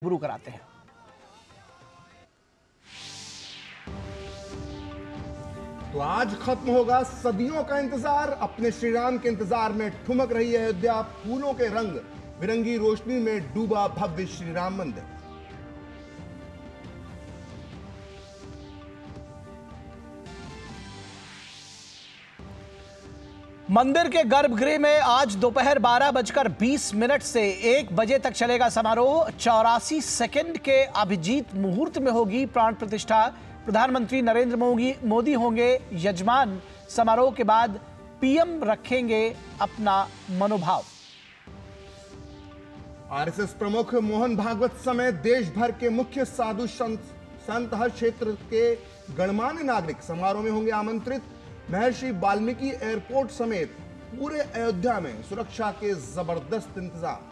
रूबरू कराते हैं। तो आज खत्म होगा सदियों का इंतजार। अपने श्री राम के इंतजार में ठुमक रही है अयोध्या। फूलों के रंग बिरंगी रोशनी में डूबा भव्य श्री राम मंदिर। मंदिर के गर्भगृह में आज दोपहर 12:20 से 1 बजे तक चलेगा समारोह। 84 सेकंड के अभिजीत मुहूर्त में होगी प्राण प्रतिष्ठा। प्रधानमंत्री नरेंद्र मोदी होंगे यजमान। समारोह के बाद पीएम रखेंगे अपना मनोभाव। आरएसएस प्रमुख मोहन भागवत समेत देश भर के मुख्य साधु संत हर क्षेत्र के गणमान्य नागरिक समारोह में होंगे आमंत्रित। महर्षि वाल्मीकि एयरपोर्ट समेत पूरे अयोध्या में सुरक्षा के जबरदस्त इंतजाम।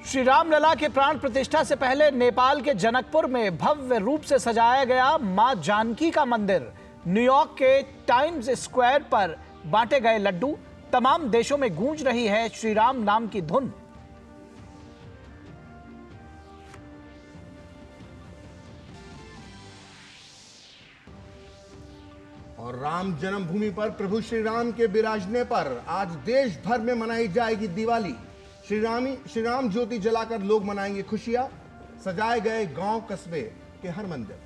श्री राम लला के प्राण प्रतिष्ठा से पहले नेपाल के जनकपुर में भव्य रूप से सजाया गया मां जानकी का मंदिर। न्यूयॉर्क के टाइम्स स्क्वायर पर बांटे गए लड्डू। तमाम देशों में गूंज रही है श्री राम नाम की धुन। और राम जन्मभूमि पर प्रभु श्री राम के विराजने पर आज देश भर में मनाई जाएगी दिवाली। श्री राम ज्योति जलाकर लोग मनाएंगे खुशियां। सजाए गए गांव कस्बे के हर मंदिर।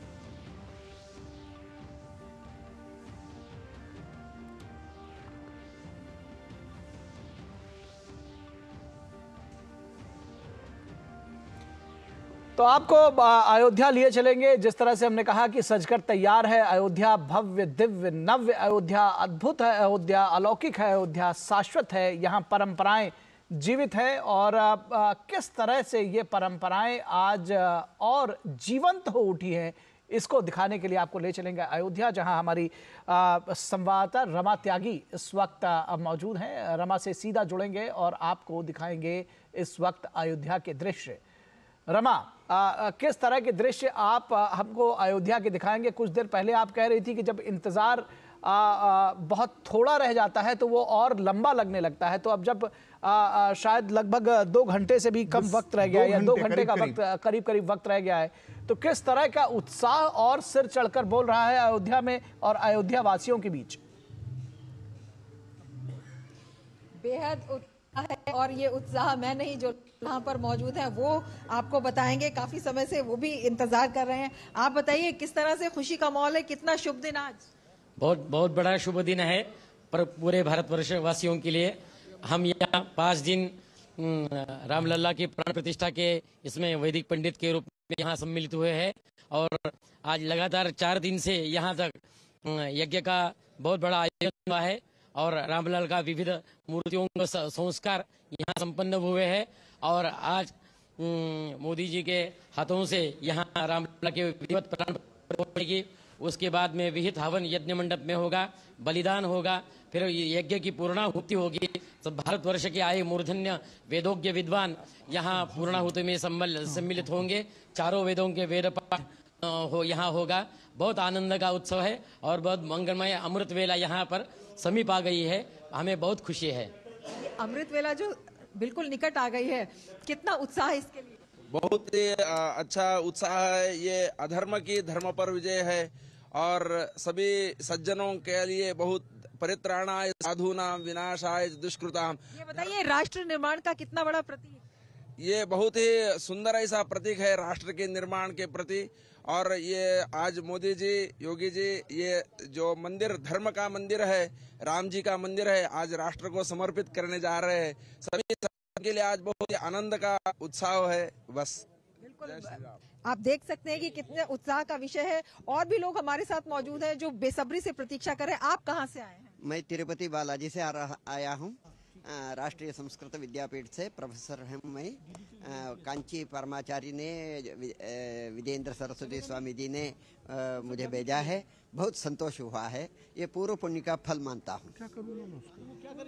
तो आपको अयोध्या लिए चलेंगे। जिस तरह से हमने कहा कि सजकर तैयार है अयोध्या, भव्य दिव्य नव्य अयोध्या, अद्भुत है अयोध्या, अलौकिक है अयोध्या, शाश्वत है। यहाँ परंपराएं जीवित है और किस तरह से ये परंपराएं आज और जीवंत हो उठी हैं, इसको दिखाने के लिए आपको ले चलेंगे अयोध्या, जहां हमारी संवाददाता रमा त्यागी इस वक्त मौजूद हैं। रमा से सीधा जुड़ेंगे और आपको दिखाएंगे इस वक्त अयोध्या के दृश्य। रमा, किस तरह के दृश्य आप हमको अयोध्या के दिखाएंगे? कुछ देर पहले आप कह रही थी कि जब इंतजार बहुत थोड़ा रह जाता है तो वो और लंबा लगने लगता है। तो अब जब शायद लगभग 2 घंटे से भी कम वक्त रह गया है या 2 घंटे का वक्त करीब वक्त रह गया है, तो किस तरह का उत्साह और सिर चढ़कर बोल रहा है अयोध्या में और अयोध्या वासियों के बीच? बेहद उत्साह है और ये उत्साह मैं नहीं, जो यहाँ पर मौजूद है वो आपको बताएंगे। काफी समय से वो भी इंतजार कर रहे हैं। आप बताइए किस तरह से खुशी का माहौल है, कितना शुभ दिन आज? बहुत बड़ा शुभ दिन है पर पूरे भारतवर्ष वासियों के लिए। हम यहाँ 5 दिन रामलला की प्राण प्रतिष्ठा के इसमें वैदिक पंडित के रूप में यहाँ सम्मिलित हुए हैं और आज लगातार 4 दिन से यहाँ तक यज्ञ का बहुत बड़ा आयोजन हुआ है और रामलाल का विविध मूर्तियों का संस्कार यहाँ संपन्न हुए हैं। और आज मोदी जी के हाथों से यहाँ रामलला के विधिवत प्राण होगी। उसके बाद में विहित हवन यज्ञ मंडप में होगा, बलिदान होगा, फिर यज्ञ की पूर्णाहुति होगी। सब भारतवर्ष के आए मूर्धन्य वेदोज्ञ विद्वान यहाँ पूर्णाहुति में सम्मिलित होंगे। चारों वेदों के वेद पाठ यहाँ होगा। बहुत आनंद का उत्सव है और बहुत मंगलमय अमृत वेला यहाँ पर समीप आ गई है। हमें बहुत खुशी है। अमृत वेला जो बिल्कुल निकट आ गई है, कितना उत्साह है इसके लिए? बहुत ही अच्छा उत्साह है। ये अधर्म की धर्म पर विजय है और सभी सज्जनों के लिए बहुत परित्राणाय साधूनाम विनाशाय दुष्कृताम। ये बताइए राष्ट्र निर्माण का कितना बड़ा प्रतीक? ये बहुत ही सुंदर ऐसा प्रतीक है राष्ट्र के निर्माण के प्रति। और ये आज मोदी जी, योगी जी, ये जो मंदिर धर्म का मंदिर है, राम जी का मंदिर है, आज राष्ट्र को समर्पित करने जा रहे हैं। सभी के लिए आज बहुत ही आनंद का उत्साह है। बस बिल्कुल आप देख सकते हैं कि कितने उत्साह का विषय है। और भी लोग हमारे साथ मौजूद हैं जो बेसब्री से प्रतीक्षा कर रहे हैं। आप कहां से आए हैं? मैं तिरुपति बालाजी से आया हूं। राष्ट्रीय संस्कृत विद्यापीठ से प्रोफेसर हूं मैं। कांची परमाचार्य ने, विजेंद्र सरस्वती स्वामी जी ने मुझे भेजा है। बहुत संतोष हुआ है। ये पूर्व पुण्य का फल मानता हूँ। क्या करेंगे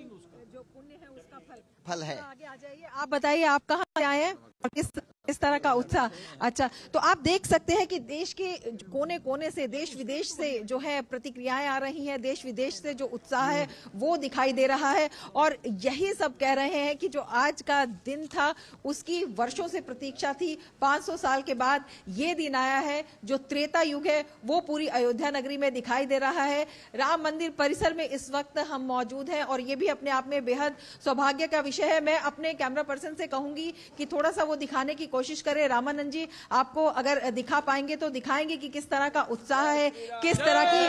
उसका? जो पुण्य है उसका फल है। आगे आ जाइए। आप बताइए आप कहाँ से आए हैं और किस इस तरह का उत्साह। अच्छा, तो आप देख सकते हैं कि देश के कोने कोने से, देश विदेश से जो है प्रतिक्रियाएं आ रही हैं, देश विदेश से जो उत्साह है वो दिखाई दे रहा है। और यही सब कह रहे हैं कि जो आज का दिन था उसकी वर्षों से प्रतीक्षा थी। 500 साल के बाद ये दिन आया है, जो त्रेता युग है वो पूरी अयोध्या नगरी में दिखाई दे रहा है। राम मंदिर परिसर में इस वक्त हम मौजूद हैं और ये भी अपने आप में बेहद सौभाग्य का विषय है। मैं अपने कैमरा पर्सन से कहूंगी कि थोड़ा सा वो दिखाने की कोशिश करें। रामानंद जी, आपको अगर दिखा पाएंगे तो दिखाएंगे कि किस तरह का उत्साह है, किस तरह की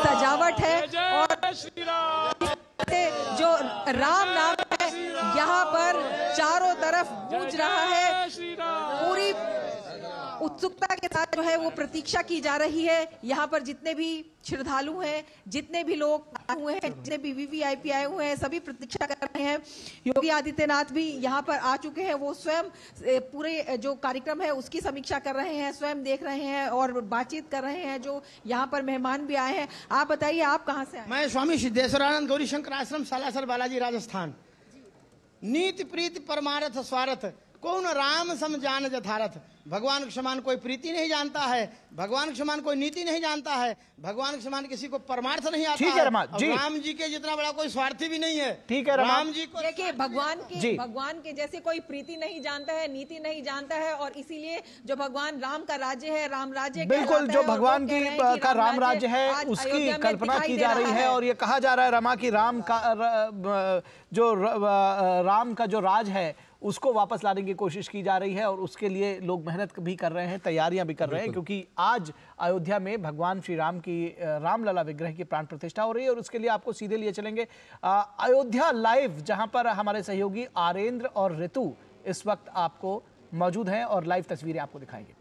सजावट है और जो राम नाम है यहाँ पर चारों तरफ गूंज रहा है। पूरी उत्सुकता के साथ जो है वो प्रतीक्षा की जा रही है। यहाँ पर जितने भी श्रद्धालु हैं, जितने भी लोग आए हुए हैं, जितने भी वीवीआईपी आए हुए हैं, सभी प्रतीक्षा कर रहे हैं। योगी आदित्यनाथ भी यहाँ पर आ चुके हैं। वो स्वयं पूरे जो कार्यक्रम है उसकी समीक्षा कर रहे हैं, स्वयं देख रहे हैं और बातचीत कर रहे हैं। जो यहाँ पर मेहमान भी आए हैं, आप बताइए आप कहाँ से आए? मैं स्वामी सिद्धेश्वरानंद गौरी शंकर आश्रम सालासर बालाजी राजस्थान। नीति प्रीति परमारथ स्वार्थ कौन राम सम जान जथारथ। भगवान के समान कोई प्रीति नहीं जानता है, भगवान के समान कोई नीति नहीं जानता है, भगवान के समान किसी को परमार्थ नहीं आता है। राम जी के जितना बड़ा कोई स्वार्थी भी नहीं है। ठीक है राम जी को देखिए, भगवान के जैसे कोई प्रीति नहीं जानता है, नीति नहीं जानता है और इसीलिए जो भगवान राम का राज्य है, राम राज्य बिल्कुल जो भगवान की का राम राज्य है उसकी कल्पना की जा रही है। और ये कहा जा रहा है रमा की राम का जो राज है उसको वापस लाने की कोशिश की जा रही है और उसके लिए लोग मेहनत भी कर रहे हैं, तैयारियां भी कर रहे हैं, क्योंकि आज अयोध्या में भगवान श्री राम की रामलला विग्रह की प्राण प्रतिष्ठा हो रही है। और उसके लिए आपको सीधे लिए चलेंगे अयोध्या लाइव, जहां पर हमारे सहयोगी आरेंद्र और ऋतु इस वक्त आपको मौजूद हैं और लाइव तस्वीरें आपको दिखाएंगे।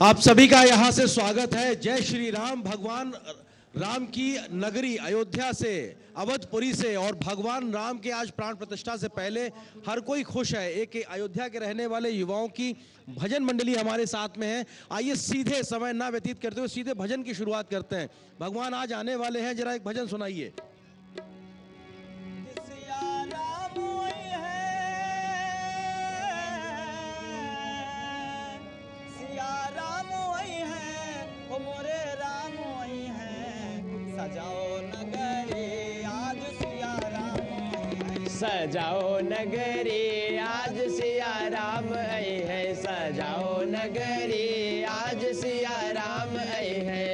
आप सभी का यहां से स्वागत है। जय श्री राम। भगवान राम की नगरी अयोध्या से, अवधपुरी से और भगवान राम के आज प्राण प्रतिष्ठा से पहले हर कोई खुश है। एक अयोध्या के रहने वाले युवाओं की भजन मंडली हमारे साथ में है। आइए सीधे समय ना व्यतीत करते हुए सीधे भजन की शुरुआत करते हैं। भगवान आज आने वाले हैं, जरा एक भजन सुनाइए। सजाओ नगरी आज सिया राम, सजाओ नगरी आज सिया राम आए हैं, सजाओ नगरी आज सिया राम आए हैं।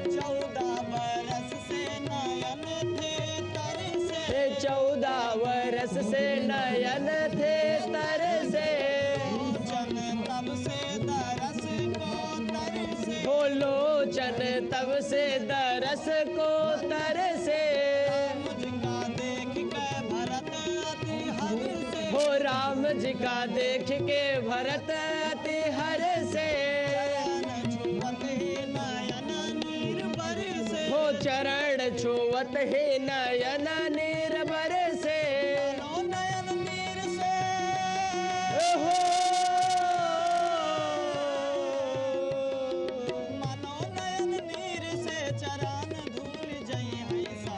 14 बरस से नयन थे तरसे, 14 बरस से नयन थे तरसे, लोचन तब से दरस को तरसे, हो राम जी का देख के भरत अति हर्ष से, हो चरण छुअत ही नयन नीर बरसे,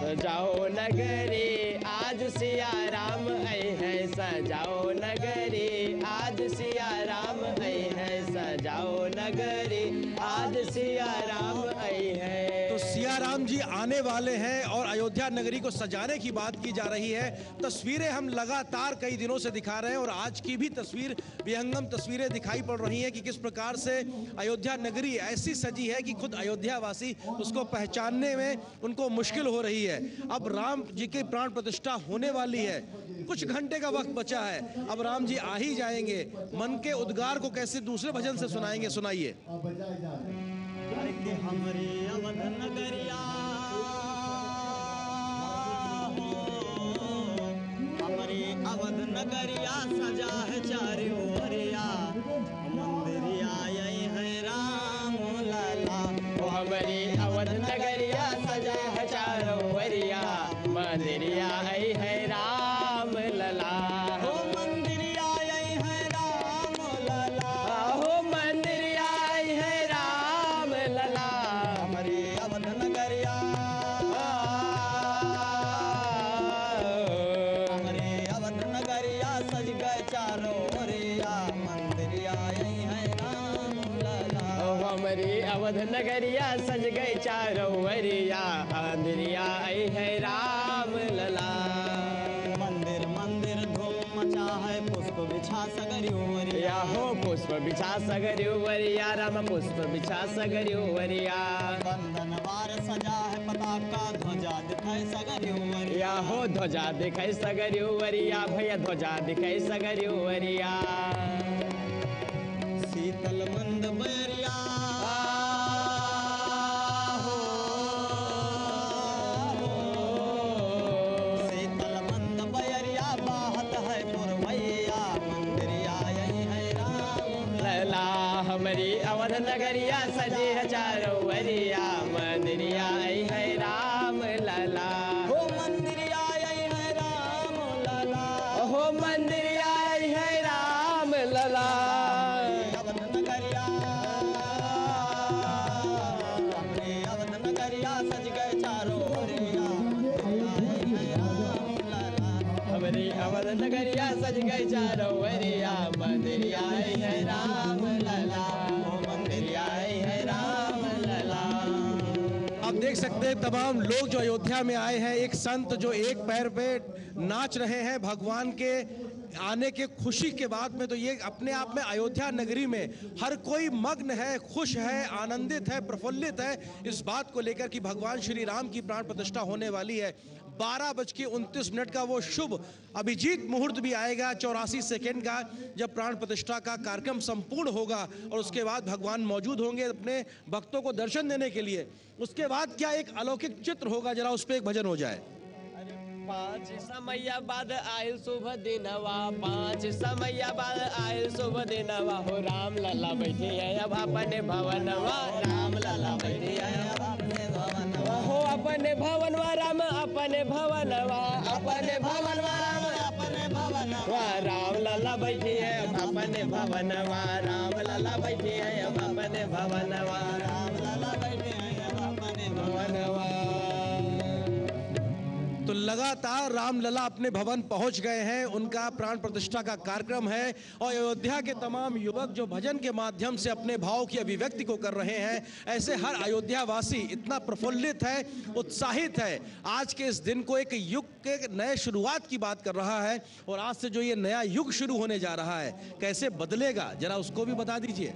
सजाओ नगरी आज सिया राम आए हैं, सजाओ नगरी आज सिया राम आए हैं, सजाओ नगरी आज सिया राम आए हैं। तो सिया राम जी आने वाले हैं और अयोध्या नगरी को सजाने की बात की जा रही है। तस्वीरें हम लगातार कई दिनों से दिखा रहे हैं और आज की भी तस्वीर विहंगम तस्वीरें दिखाई पड़ रही हैं कि किस प्रकार से अयोध्या नगरी ऐसी सजी है कि खुद अयोध्यावासी उसको पहचानने में उनको मुश्किल हो रही है। अब राम जी की प्राण प्रतिष्ठा होने वाली है, कुछ घंटे का वक्त बचा है। अब राम जी आ ही जाएंगे। मन के उद्गार को कैसे दूसरे भजन से सुनाएंगे, सुनाइए। हमारे अवध नगरिया, हमारे अवध नगरिया सजा है चारों ओरिया, मंदिरिया आए हैं राम लला, हमारी अवध नगरिया सजा है चारों ओरिया, मंदिरिया आई है राम लला। नगरिया सज गई चारों वरिया अंदरिया आई है राम लला। मंदिर मंदिर धूम मचा है पुष्प बिछा सगरियो वरिया हो पुष्प बिछा सगरियो वरिया राम पुष्प बिछा सगरियो वरिया। बंधन वार सजा है पताका ध्वजा दिखाई सगरियो वरिया हो ध्वजा दिखाई सगरियो वरिया भैया ध्वजा दिखाई सगरियो वरिया। शीतल मंद बैरिया शीतल मंद बैरिया बाहत है पुरवैया मंदिरिया यही है राम लला हमारी अवध नगरिया सजी है चारों वरिया मंदिरिया आई है राम लला। हो मंदिरिया यही है राम लला हो मंदिरिया आई है राम लला। अवध नगरिया अपने अवध नगरिया सज गए चारों वरिया हमारी अवध नगरिया सज गई चारों वरिया मंदिरिया आई है राम लला। ओ मंदिरिया आई है राम लला। आप देख सकते हैं तमाम लोग जो अयोध्या में आए हैं, एक संत जो एक पैर पे नाच रहे हैं भगवान के आने के खुशी के बाद में, तो ये अपने आप में अयोध्या नगरी में हर कोई मग्न है, खुश है, आनंदित है, प्रफुल्लित है इस बात को लेकर कि भगवान श्री राम की प्राण प्रतिष्ठा होने वाली है। 12:29 का वो शुभ अभिजीत मुहूर्त भी आएगा 84 सेकेंड का, जब प्राण प्रतिष्ठा का कार्यक्रम संपूर्ण होगा और उसके बाद भगवान मौजूद होंगे अपने भक्तों को दर्शन देने के लिए। उसके बाद क्या एक अलौकिक चित्र होगा, जरा उस पर एक भजन हो जाए। 5 समय बाद आयल शुभ दिनवा 5 समय बाद आयल शुभ दिनवा हो राम लला बैठे है अब अपने भवनवा राम लला बैठे है अब अपने भवनवा हो अपने भवनवा राम अपने भवनवा अपने भवनवा राम अपने भवनवा राम लला बैठे है अब अपने भवनवा राम लला बैठे है अब अपने भवनवा राम लला बैठे है अब अपने भवनवा। तो लगातार रामलला अपने भवन पहुंच गए हैं, उनका प्राण प्रतिष्ठा का कार्यक्रम है और अयोध्या के तमाम युवक जो भजन के माध्यम से अपने भाव की अभिव्यक्ति को कर रहे हैं, ऐसे हर अयोध्या वासी इतना प्रफुल्लित है, उत्साहित है। आज के इस दिन को एक युग के नए शुरुआत की बात कर रहा है और आज से जो ये नया युग शुरू होने जा रहा है कैसे बदलेगा, जरा उसको भी बता दीजिए।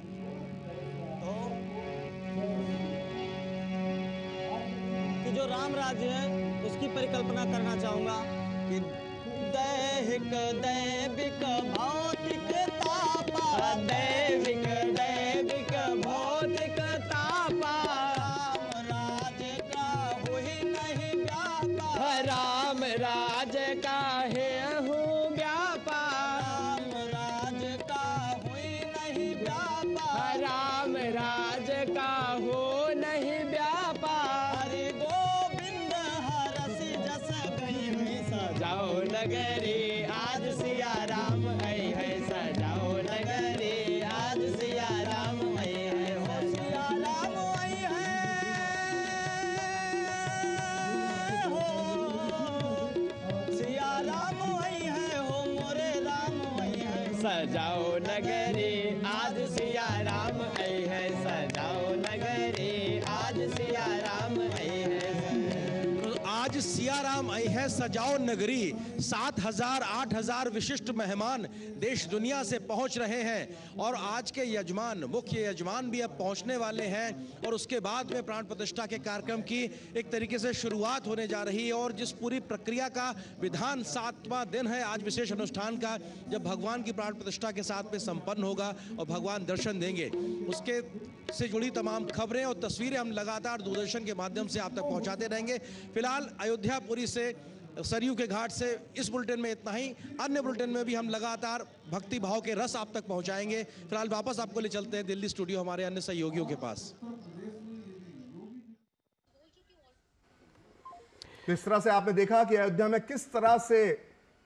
कि जो राम राज्य है उसकी परिकल्पना करना चाहूंगा कि दैहिक दैविक भौतिक तापा दैविक दैविक भौतिक तापा राम राज्य का हुई नहीं व्यापा राम राज का है हूँ व्यापार राम राज्य का हुई नहीं व्यापा राम राज का हो नहीं व्यापार हरि गोविंद हरसि जस गई हुई सजाओ नगरी आज सिया राम आई है सजाओ नगरी आज सिया राम आई है हो सिया राम आई है हो सिया राम आई है हो मोरे राम आई है सजाओ नगरी आज सिया राम आई है सजाओ नगरी आज सिया राम आई है। आज सिया राम आई है सजाओ नगरी। 7,000 8,000 विशिष्ट मेहमान देश दुनिया से पहुंच रहे हैं और आज के यजमान मुख्य यजमान भी अब पहुंचने वाले हैं और उसके बाद में प्राण प्रतिष्ठा के कार्यक्रम की एक तरीके से शुरुआत होने जा रही है। और जिस पूरी प्रक्रिया का विधान 7वां दिन है आज विशेष अनुष्ठान का, जब भगवान की प्राण प्रतिष्ठा के साथ में संपन्न होगा और भगवान दर्शन देंगे, उसके से जुड़ी तमाम खबरें और तस्वीरें हम लगातार दूरदर्शन के माध्यम से आप तक पहुंचाते रहेंगे। फिलहाल अयोध्यापुरी से सरयू के घाट से इस बुलेटिन में इतना ही। अन्य बुलेटिन में भी हम लगातार भक्ति भाव के रस आप तक पहुंचाएंगे। फिलहाल वापस आपको ले चलते हैं दिल्ली स्टूडियो हमारे अन्य सहयोगियों के पास। इस तरह से आपने देखा कि अयोध्या में किस तरह से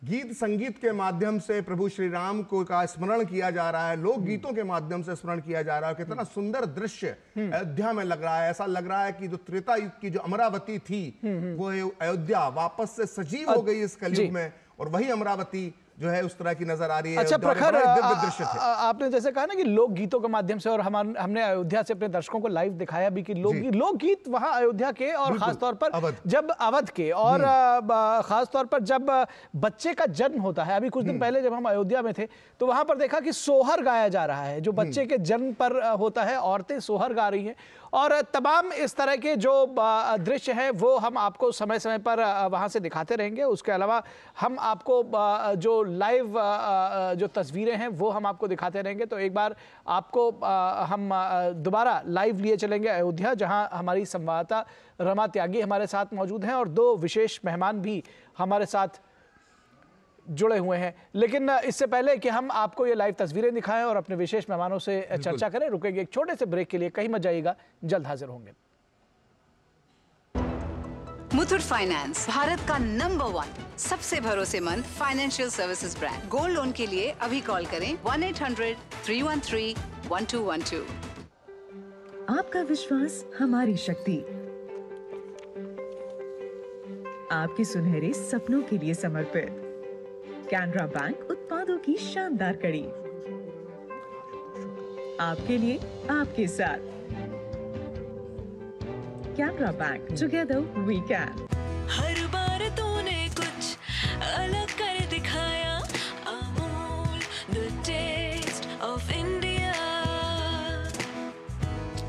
गीत संगीत के माध्यम से प्रभु श्री राम को का स्मरण किया जा रहा है, लोक गीतों के माध्यम से स्मरण किया जा रहा है। कितना सुंदर दृश्य अयोध्या में लग रहा है। ऐसा लग रहा है कि जो त्रेता युग की जो अमरावती थी वो अयोध्या वापस से सजीव हो गई इस कलयुग में, और वही अमरावती जो है उस तरह की नजर आ रही है। अच्छा अयोध्या में प्रखर, बड़ा दिव्य दृश्य थे। आपने जैसे कहा ना कि लोक गीतों के माध्यम से, और हमने अयोध्या से अपने दर्शकों को लाइव दिखाया भी कि लोकगीत वहां अयोध्या के, और खासतौर पर जब अवध के, और खासतौर पर जब बच्चे का जन्म होता है। अभी कुछ दिन पहले जब हम अयोध्या में थे तो वहां पर देखा कि सोहर गाया जा रहा है, जो बच्चे के जन्म पर होता है, औरतें सोहर गा रही हैं। और तमाम इस तरह के जो दृश्य हैं वो हम आपको समय समय पर वहां से दिखाते रहेंगे। उसके अलावा हम आपको जो लाइव जो तस्वीरें हैं वो हम आपको दिखाते रहेंगे। तो एक बार आपको हम दोबारा लाइव लिए चलेंगे अयोध्या, जहां हमारी संवाददाता रमा त्यागी हमारे साथ मौजूद हैं और दो विशेष मेहमान भी हमारे साथ जुड़े हुए हैं। लेकिन इससे पहले कि हम आपको ये लाइव तस्वीरें दिखाएं और अपने विशेष मेहमानों से चर्चा करें, रुकेंगे एक छोटे से ब्रेक के लिए। कहीं मत जाइएगा, जल्द हाजिर होंगे। मुथूट फाइनेंस, भारत का नंबर 1 सबसे भरोसेमंद financial services brand. Gold loan के लिए अभी कॉल करें 1-800-313-1212। आपका विश्वास हमारी शक्ति, आपके सुनहरे सपनों के लिए समर्पित कैनरा बैंक उत्पादों की शानदार कड़ी, आपके लिए आपके साथ। Canara bank, together we can. हर बार तूने कुछ अलग कर दिखाया, Amul the taste of India.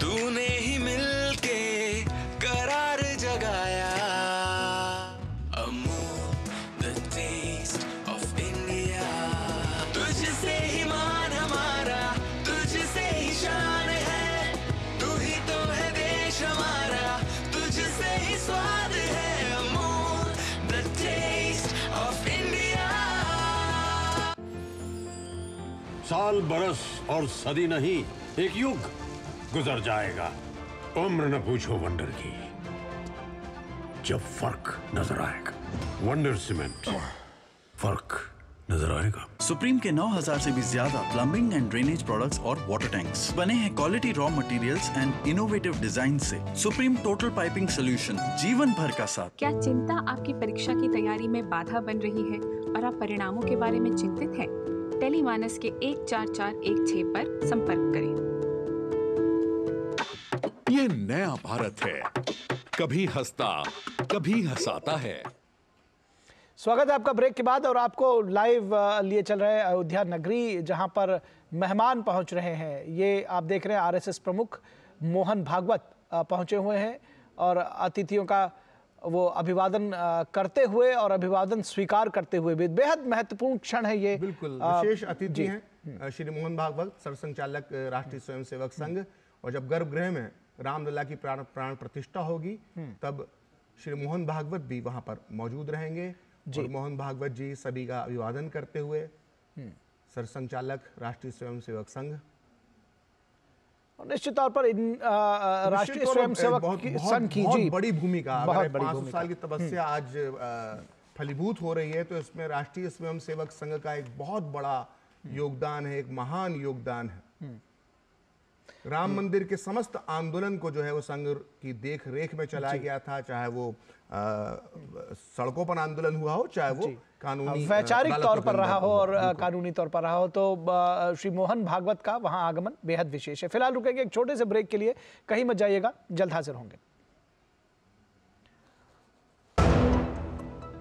तूने ही मिलके करार जगाया, Amul the taste of India. तुझसे ही मान हमारा, तुझसे ही शान है, तू ही तो है देश हमारा, तुझसे ही स्वाद है, Amul the taste of India. साल बरस और सदी नहीं, एक युग गुजर जाएगा। उम्र न पूछो वंडर की, जब फर्क नजर आएगा। वंडर सीमेंट, फर्क नजर आएगा। सुप्रीम के 9000 से भी ज्यादा प्लम्बिंग एंड ड्रेनेज प्रोडक्ट्स और वाटर टैंक्स बने हैं quality raw materials and innovative design से। सुप्रीम टोटल पाइपिंग सॉल्यूशन, जीवन भर का साथ। क्या चिंता आपकी परीक्षा की तैयारी में बाधा बन रही है और आप परिणामों के बारे में चिंतित हैं? टेलीमानस के 14416 पर संपर्क करें। ये नया भारत है, कभी हंसता कभी हंसाता है। स्वागत है आपका ब्रेक के बाद, और आपको लाइव लिए चल रहे हैं अयोध्या नगरी, जहां पर मेहमान पहुंच रहे हैं। ये आप देख रहे हैं आरएसएस प्रमुख मोहन भागवत पहुंचे हुए हैं और अतिथियों का वो अभिवादन करते हुए और अभिवादन स्वीकार करते हुए भी। बेहद महत्वपूर्ण क्षण है ये। बिल्कुल, विशेष अतिथि हैं श्री मोहन भागवत, सरसंघचालक राष्ट्रीय स्वयंसेवक संघ। और जब गर्भगृह में रामलला की प्राण प्रतिष्ठा होगी तब श्री मोहन भागवत भी वहां पर मौजूद रहेंगे। और मोहन भागवत जी सभी का अभिवादन करते हुए सरसंघचालक राष्ट्रीय स्वयंसेवक संघ। निश्चित तौर पर राष्ट्रीय स्वयंसेवक संघ की बहुत बड़ी भूमिका, अगर 500 साल की तपस्या आज फलीभूत हो रही है तो इसमें राष्ट्रीय स्वयंसेवक संघ का एक बहुत बड़ा योगदान है, एक महान योगदान है। राम मंदिर के समस्त आंदोलन को जो है वो संघ की देख रेख में चलाया गया था, चाहे वो सड़कों पर आंदोलन हुआ हो, चाहे वो कानूनी वैचारिक तौर पर रहा हो और कानूनी तौर पर रहा हो। तो श्री मोहन भागवत का वहां आगमन बेहद विशेष है। फिलहाल रुकेंगे एक छोटे से ब्रेक के लिए, कहीं मत जाइएगा, जल्द हाजिर होंगे।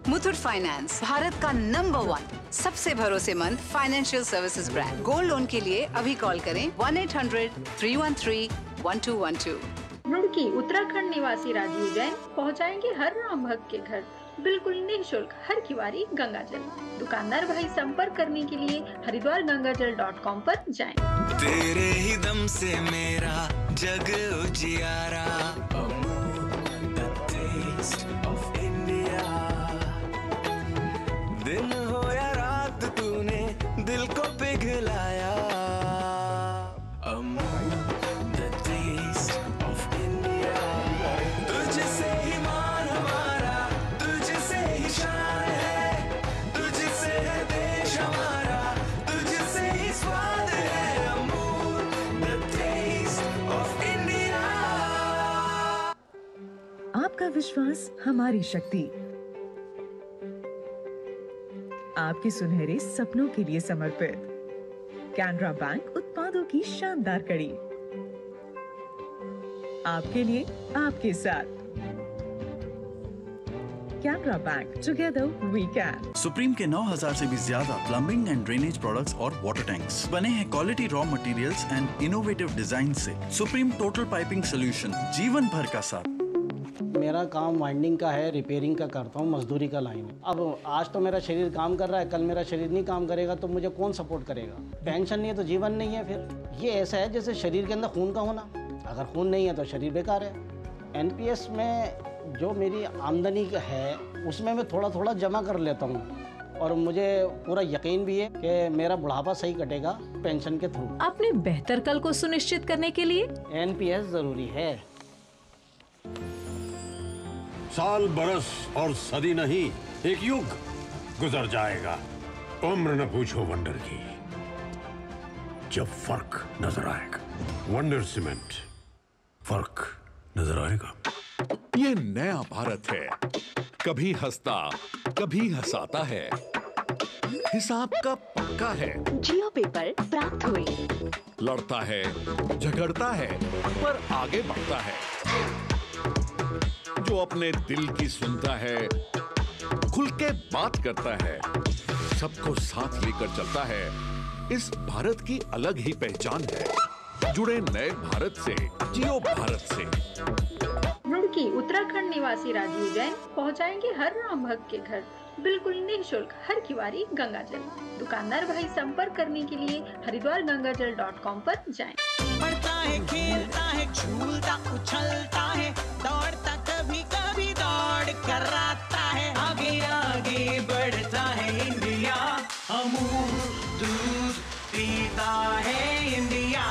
मुथूट फाइनेंस, भारत का नंबर 1 सबसे भरोसेमंद financial services brand. Gold loan के लिए अभी कॉल करें 1-800-313-1212। रुड़की उत्तराखंड निवासी राजीव जैन पहुंचाएंगे हर राम भक्त के घर बिल्कुल निःशुल्क हर किवारी गंगाजल। दुकानदार भाई संपर्क करने के लिए हरिद्वारगंगाजल.com पर जाएं। तेरे ही दम से मेरा जग उजियारा, दिन हो या रात तूने दिल को पिघलाया, the taste of India। तुझसे ही मान हमारा, तुझसे ही शान है, तुझसे है देश हमारा, तुझसे ही स्वाद है, Amul the taste of India। आपका विश्वास हमारी शक्ति, आपके सुनहरे सपनों के लिए समर्पित। कैनरा बैंक उत्पादों की शानदार कड़ी, आपके लिए, आपके साथ। Canara bank, together we can. Supreme के 9000 से भी ज्यादा प्लम्बिंग एंड ड्रेनेज प्रोडक्ट्स और वाटर टैंक्स बने हैं quality raw materials and innovative design से। सुप्रीम टोटल पाइपिंग सोल्यूशन, जीवन भर का साथ। मेरा काम वाइंडिंग का है, रिपेयरिंग का करता हूँ, मजदूरी का लाइन है। अब आज तो मेरा शरीर काम कर रहा है, कल मेरा शरीर नहीं काम करेगा तो मुझे कौन सपोर्ट करेगा। पेंशन नहीं है तो जीवन नहीं है। फिर ये ऐसा है जैसे शरीर के अंदर खून का होना, अगर खून नहीं है तो शरीर बेकार है। एनपीएस में जो मेरी आमदनी है उसमें मैं थोड़ा थोड़ा जमा कर लेता हूँ और मुझे पूरा यकीन भी है कि मेरा बुढ़ापा सही कटेगा पेंशन के थ्रू। अपने बेहतर कल को सुनिश्चित करने के लिए एनपीएस जरूरी है। साल बरस और सदी नहीं, एक युग गुजर जाएगा। उम्र न पूछो वंडर की, जब फर्क नजर आएगा। वंडर सीमेंट, फर्क नजर आएगा। ये नया भारत है, कभी हंसता कभी हंसाता है, हिसाब का पक्का है। जियो पेपर प्राप्त हुए। लड़ता है, झगड़ता है, पर आगे बढ़ता है। जो अपने दिल की सुनता है, खुल के बात करता है, सबको साथ लेकर चलता है। इस भारत की अलग ही पहचान है। जुड़े नए भारत से, जियो भारत से। रुड़की उत्तराखंड निवासी राजीव जैन पहुंचाएंगे हर राम भक्त के घर बिल्कुल निःशुल्क हर किवारी गंगा जल। दुकानदार भाई संपर्क करने के लिए हरिद्वारगंगाजल.com पर जाएं। पढ़ता है, खेलता है, झूलता उछलता है, दौड़ता कभी कभी दौड़ कराता है। आगे आगे बढ़ता है इंडिया, अमूल दूध पीता है इंडिया।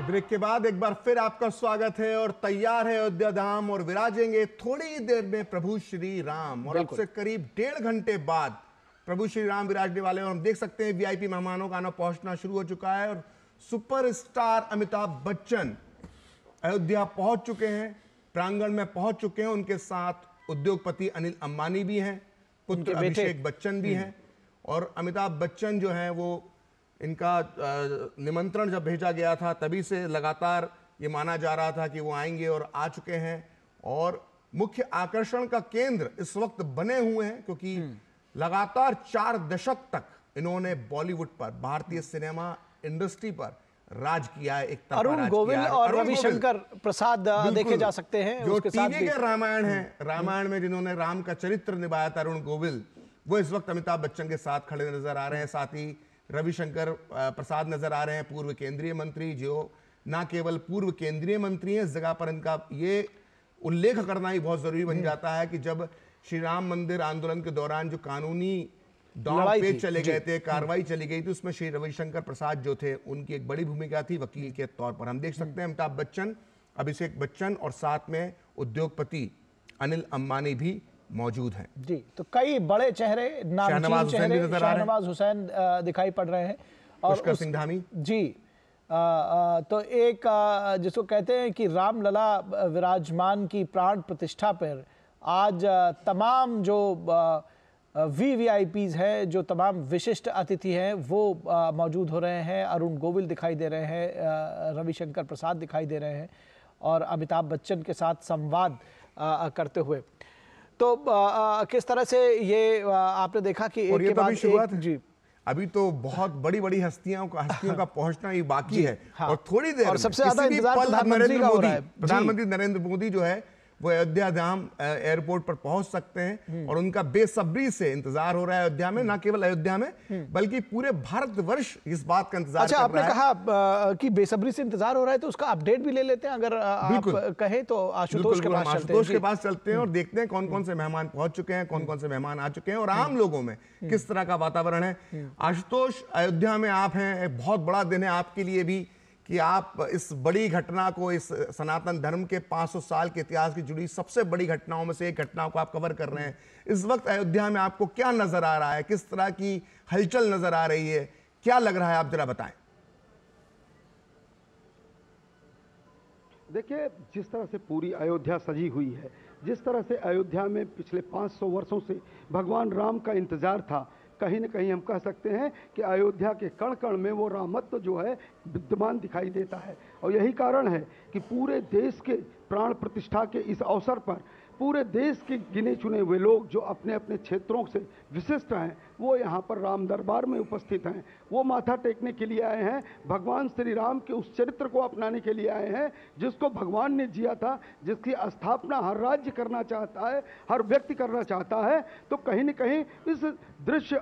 ब्रेक के बाद एक बार फिर आपका स्वागत है और तैयार है अयोध्या धाम और विराजेंगे थोड़ी ही देर में प्रभु श्री राम। और अब से करीब 1.5 घंटे बाद प्रभु श्री राम विराजने वाले हैं और हम देख सकते हैं वीआईपी मेहमानों का आना पहुंचना शुरू हो चुका है। और सुपरस्टार अमिताभ बच्चन अयोध्या पहुंच चुके हैं, प्रांगण में पहुंच चुके हैं। उनके साथ उद्योगपति अनिल अंबानी भी हैं, पुत्र अभिषेक बच्चन भी हैं। और अमिताभ बच्चन जो हैं वो इनका निमंत्रण जब भेजा गया था तभी से लगातार ये माना जा रहा था कि वो आएंगे और आ चुके हैं। और मुख्य आकर्षण का केंद्र इस वक्त बने हुए हैं क्योंकि लगातार 4 दशक तक इन्होंने बॉलीवुड पर, भारतीय सिनेमा इंडस्ट्री पर राज किया है। एक अरुण गोविल और रविशंकर प्रसाद देखे जा सकते हैं। जो टीवी के रामायण है, रामायण में जिन्होंने राम का चरित्र निभाया था अरुण गोविल, वो इस वक्त अमिताभ बच्चन के साथ खड़े नजर आ रहे हैं। साथ ही रविशंकर प्रसाद नजर आ रहे हैं, पूर्व केंद्रीय मंत्री, जो ना केवल पूर्व केंद्रीय मंत्री हैं, इस जगह पर इनका ये उल्लेख करना ही बहुत जरूरी बन जाता है कि जब श्री राम मंदिर आंदोलन के दौरान जो कानूनी दांव पेच चले गए थे, कार्रवाई चली गई थी, उसमें श्री रविशंकर प्रसाद जो थे उनकी एक बड़ी भूमिका थी वकील के तौर पर। हम देख सकते हैं अमिताभ बच्चन, अभिषेक बच्चन और साथ में उद्योगपति अनिल अंबानी भी मौजूद हैं। जी, तो कई बड़े चेहरे, नामचीन चेहरे, शाहनवाज हुसैन दिखाई पड़ रहे हैं और पुष्कर सिंह धामी जी। तो एक जिसको कहते हैं कि रामलला विराजमान की प्राण प्रतिष्ठा पर आज तमाम जो वीवीआईपीज हैं, जो तमाम विशिष्ट अतिथि हैं वो मौजूद हो रहे हैं। अरुण गोविल दिखाई दे रहे हैं, रविशंकर प्रसाद दिखाई दे रहे हैं और अमिताभ बच्चन के साथ संवाद करते हुए। तो किस तरह से ये आपने देखा कि एक के बाद शुरुआत जी, अभी तो बहुत बड़ी बड़ी हस्तियों का पहुंचना ही बाकी है। और थोड़ी देर और सबसे ज्यादा इंतजार प्रधानमंत्री नरेंद्र मोदी जो है वो अयोध्या धाम एयरपोर्ट पर पहुंच सकते हैं और उनका बेसब्री से इंतजार हो रहा है अयोध्या में। ना केवल अयोध्या में बल्कि पूरे भारतवर्ष इस बात का इंतजार कर रहा है। आपने कहा कि बेसब्री से इंतजार हो रहा है तो उसका अपडेट भी ले लेते हैं, अगर आप कहें तो आशुतोष के पास चलते हैं और देखते हैं कौन कौन से मेहमान पहुंच चुके हैं, कौन कौन से मेहमान आ चुके हैं और आम लोगों में किस तरह का वातावरण है। आशुतोष, अयोध्या में आप हैं, बहुत बड़ा दिन है आपके लिए भी। कि आप इस बड़ी घटना को, इस सनातन धर्म के 500 साल के इतिहास की जुड़ी सबसे बड़ी घटनाओं में से एक घटना को आप कवर कर रहे हैं। इस वक्त अयोध्या में आपको क्या नजर आ रहा है, किस तरह की हलचल नजर आ रही है, क्या लग रहा है, आप जरा बताएं। देखिए, जिस तरह से पूरी अयोध्या सजी हुई है, जिस तरह से अयोध्या में पिछले 500 वर्षों से भगवान राम का इंतजार था, कहीं न कहीं हम कह सकते हैं कि अयोध्या के कण कण में वो रामत्व जो है विद्यमान दिखाई देता है। और यही कारण है कि पूरे देश के प्राण प्रतिष्ठा के इस अवसर पर पूरे देश के गिने चुने हुए लोग जो अपने अपने क्षेत्रों से विशिष्ट हैं, वो यहाँ पर राम दरबार में उपस्थित हैं। वो माथा टेकने के लिए आए हैं, भगवान श्री राम के उस चरित्र को अपनाने के लिए आए हैं जिसको भगवान ने जिया था, जिसकी स्थापना हर राज्य करना चाहता है, हर व्यक्ति करना चाहता है। तो कहीं न कहीं इस दृश्य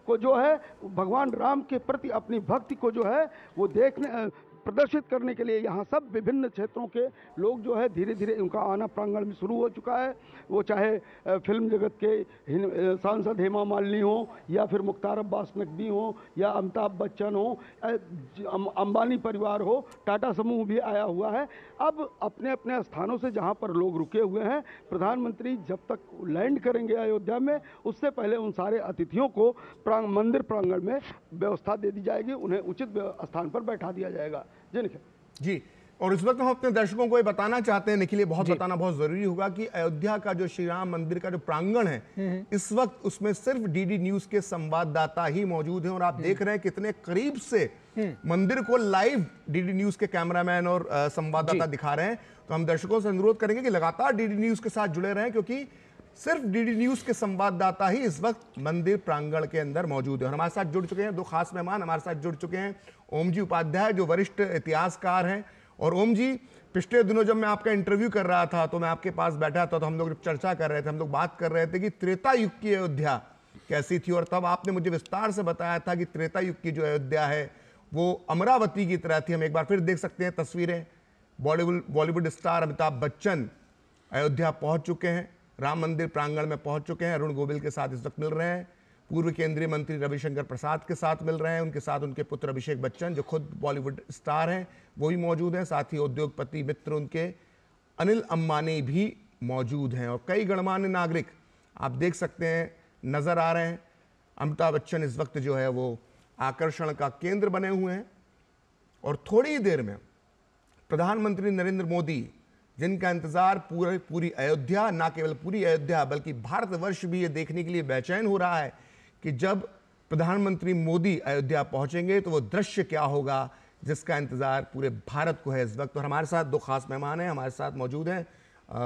को जो है भगवान राम के प्रति अपनी भक्ति को जो है वो देखने प्रदर्शित करने के लिए यहाँ सब विभिन्न क्षेत्रों के लोग जो है धीरे धीरे उनका आना प्रांगण में शुरू हो चुका है। वो चाहे फिल्म जगत के सांसद हेमा मालिनी हो, या फिर मुख्तार अब्बास नकवी हो, या अमिताभ बच्चन हो, अंबानी परिवार हो, टाटा समूह भी आया हुआ है। अब अपने अपने स्थानों से जहाँ पर लोग रुके हुए हैं, प्रधानमंत्री जब तक लैंड करेंगे अयोध्या में, उससे पहले उन सारे अतिथियों को मंदिर प्रांगण में व्यवस्था दे दी जाएगी, उन्हें उचित स्थान पर बैठा दिया जाएगा। जी, और इस वक्त हम अपने दर्शकों को ये बताना चाहते हैं, निखिल, बहुत बताना बहुत जरूरी होगा कि अयोध्या का जो श्री राम मंदिर का जो प्रांगण है, इस वक्त उसमें सिर्फ डीडी न्यूज के संवाददाता ही मौजूद हैं। और आप देख रहे हैं कितने करीब से मंदिर को लाइव डीडी न्यूज के कैमरामैन और संवाददाता दिखा रहे हैं। तो हम दर्शकों से अनुरोध करेंगे कि लगातार डीडी न्यूज के साथ जुड़े रहें, क्योंकि सिर्फ डीडी न्यूज के संवाददाता ही इस वक्त मंदिर प्रांगण के अंदर मौजूद है। और हमारे साथ जुड़ चुके हैं दो खास मेहमान, हमारे साथ जुड़ चुके हैं ओम जी उपाध्याय, जो वरिष्ठ इतिहासकार हैं। और ओम जी, पिछले दिनों जब मैं आपका इंटरव्यू कर रहा था तो मैं आपके पास बैठा था, तो हम लोग जब चर्चा कर रहे थे, हम लोग बात कर रहे थे कि त्रेता युग की अयोध्या कैसी थी। और तब आपने मुझे विस्तार से बताया था कि त्रेता युग की जो अयोध्या है वो अमरावती की तरह थी। हम एक बार फिर देख सकते हैं तस्वीरें, बॉलीवुड स्टार अमिताभ बच्चन अयोध्या पहुंच चुके हैं, राम मंदिर प्रांगण में पहुंच चुके हैं, अरुण गोविल के साथ इस वक्त मिल रहे हैं, पूर्व केंद्रीय मंत्री रविशंकर प्रसाद के साथ मिल रहे हैं, उनके साथ उनके पुत्र अभिषेक बच्चन जो खुद बॉलीवुड स्टार हैं वो भी मौजूद हैं, साथ ही उद्योगपति मित्र उनके अनिल अंबानी भी मौजूद हैं और कई गणमान्य नागरिक आप देख सकते हैं नजर आ रहे हैं। अमिताभ बच्चन इस वक्त जो है वो आकर्षण का केंद्र बने हुए हैं। और थोड़ी ही देर में प्रधानमंत्री नरेंद्र मोदी, जिनका इंतजार पूरी अयोध्या, ना केवल पूरी अयोध्या बल्कि भारतवर्ष भी ये देखने के लिए बेचैन हो रहा है कि जब प्रधानमंत्री मोदी अयोध्या पहुंचेंगे तो वो दृश्य क्या होगा, जिसका इंतजार पूरे भारत को है इस वक्त। और हमारे साथ दो खास मेहमान हैं, हमारे साथ मौजूद हैं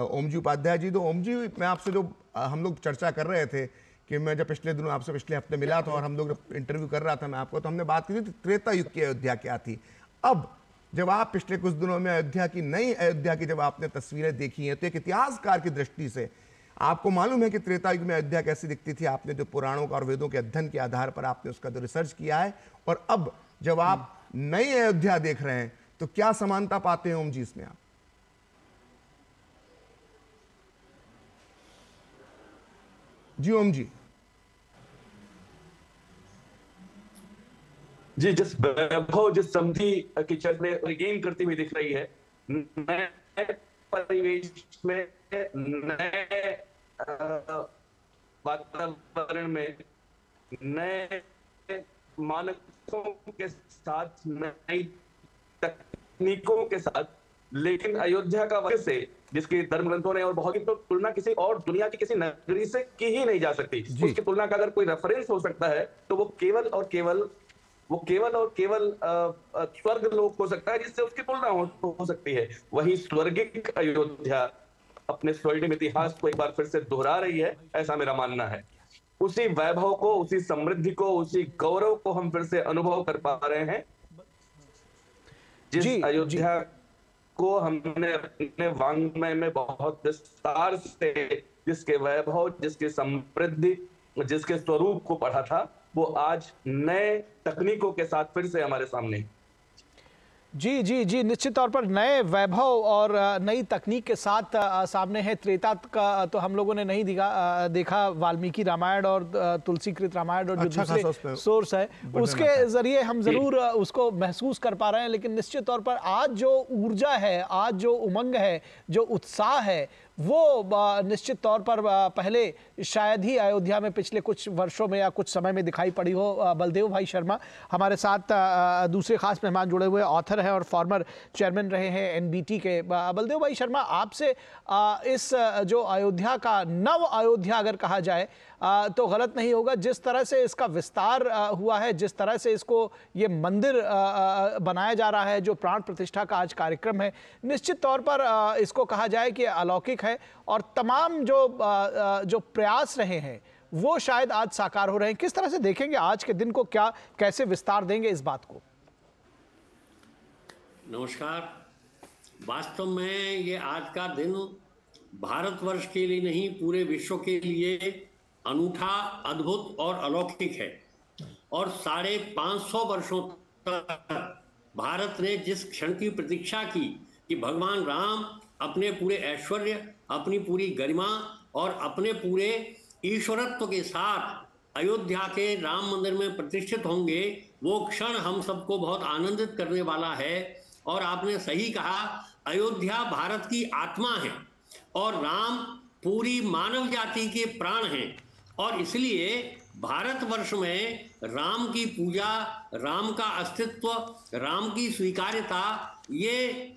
ओम जी उपाध्याय जी। तो ओम जी, मैं आपसे जो हम लोग चर्चा कर रहे थे कि मैं जब पिछले दिनों आपसे पिछले हफ्ते मिला था और हम लोग इंटरव्यू कर रहा था मैं आपको, तो हमने बात की थी त्रेता युग की अयोध्या क्या थी। अब जब आप पिछले कुछ दिनों में अयोध्या की, नई अयोध्या की जब आपने तस्वीरें देखी हैं, तो एक इतिहासकार की दृष्टि से आपको मालूम है कि त्रेता युग में अयोध्या कैसी दिखती थी। आपने जो पुराणों का और वेदों के अध्ययन के आधार पर आपने उसका जो रिसर्च किया है, और अब जब आप नई अयोध्या देख रहे हैं तो क्या समानता पाते हैं ओम जी इसमें आप? जी ओम जी। जी, जिस वैभव, जिस समृद्धि की चीजें रिगेन करती हुई दिख रही है, नए परिवेश में, नए वातावरण में, नए मानकों के साथ, नई तकनीकों के साथ, लेकिन अयोध्या का वजह से जिसकी धर्म ग्रंथों ने और बहुत की तो तुलना किसी और दुनिया की किसी नगरी से की ही नहीं जा सकती। उसकी तुलना का अगर कोई रेफरेंस हो सकता है तो वो केवल और केवल स्वर्ग लोक हो सकता है, जिससे उसकी तुलना हो सकती है। वही स्वर्गिक अयोध्या अपने स्वर्णिम इतिहास को एक बार फिर से दोहरा रही है, ऐसा मेरा मानना है। उसी वैभव को, उसी समृद्धि को, उसी गौरव को हम फिर से अनुभव कर पा रहे हैं, जिस अयोध्या को हमने अपने वाङ्मय में बहुत विस्तार से, जिसके वैभव, जिसकी समृद्धि, जिसके स्वरूप को पढ़ा था, वो आज नए तकनीकों के साथ फिर से हमारे सामने। जी जी जी, निश्चित तौर पर नए वैभव और नई तकनीक के साथ सामने है। त्रेता का तो हम लोगों ने नहीं देखा वाल्मीकि रामायण और तुलसीकृत रामायण और जो दूसरे सोर्स है उसके जरिए हम जरूर उसको महसूस कर पा रहे हैं। लेकिन निश्चित तौर पर आज जो ऊर्जा है, आज जो उमंग है, जो उत्साह है, वो निश्चित तौर पर पहले शायद ही अयोध्या में पिछले कुछ वर्षों में या कुछ समय में दिखाई पड़ी हो। बलदेव भाई शर्मा हमारे साथ दूसरे खास मेहमान जुड़े हुए ऑथर हैं और फॉर्मर चेयरमैन रहे हैं एनबीटी के। बलदेव भाई शर्मा, आपसे इस जो अयोध्या का नव अयोध्या अगर कहा जाए तो गलत नहीं होगा, जिस तरह से इसका विस्तार हुआ है, जिस तरह से इसको ये मंदिर बनाया जा रहा है, जो प्राण प्रतिष्ठा का आज कार्यक्रम है, निश्चित तौर पर इसको कहा जाए कि अलौकिक है और तमाम जो प्रयास रहे हैं वो शायद आज साकार हो रहे हैं। किस तरह से देखेंगे आज के दिन को, क्या कैसे विस्तार देंगे इस बात को? नमस्कार। वास्तव में ये आज का दिन भारतवर्ष के लिए नहीं, पूरे विश्व के लिए अनूठा, अद्भुत और अलौकिक है। और 550 वर्षों तक भारत ने जिस क्षण की प्रतीक्षा की कि भगवान राम अपने पूरे ऐश्वर्य, अपनी पूरी गरिमा और अपने पूरे ईश्वरत्व के साथ अयोध्या के राम मंदिर में प्रतिष्ठित होंगे, वो क्षण हम सबको बहुत आनंदित करने वाला है। और आपने सही कहा, अयोध्या भारत की आत्मा है और राम पूरी मानव जाति के प्राण हैं। और इसलिए भारतवर्ष में राम की पूजा, राम का अस्तित्व, राम की स्वीकार्यता ये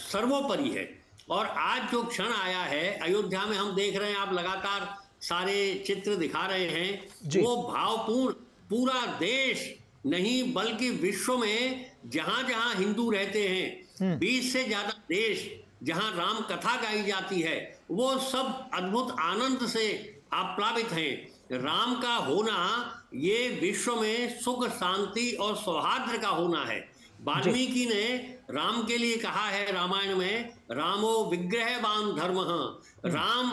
सर्वोपरि है। और आज जो क्षण आया है अयोध्या में, हम देख रहे हैं, आप लगातार सारे चित्र दिखा रहे हैं, वो भावपूर्ण पूरा देश नहीं बल्कि विश्व में जहां जहां हिंदू रहते हैं, 20 से ज्यादा देश जहां राम कथा गाई जाती है, वो सब अद्भुत आनंद से आप्लावित हैं। राम का होना ये विश्व में सुख, शांति और सौहार्द का होना है। वाल्मीकि ने राम के लिए कहा है रामायण में, रामो विग्रहवान धर्मः, राम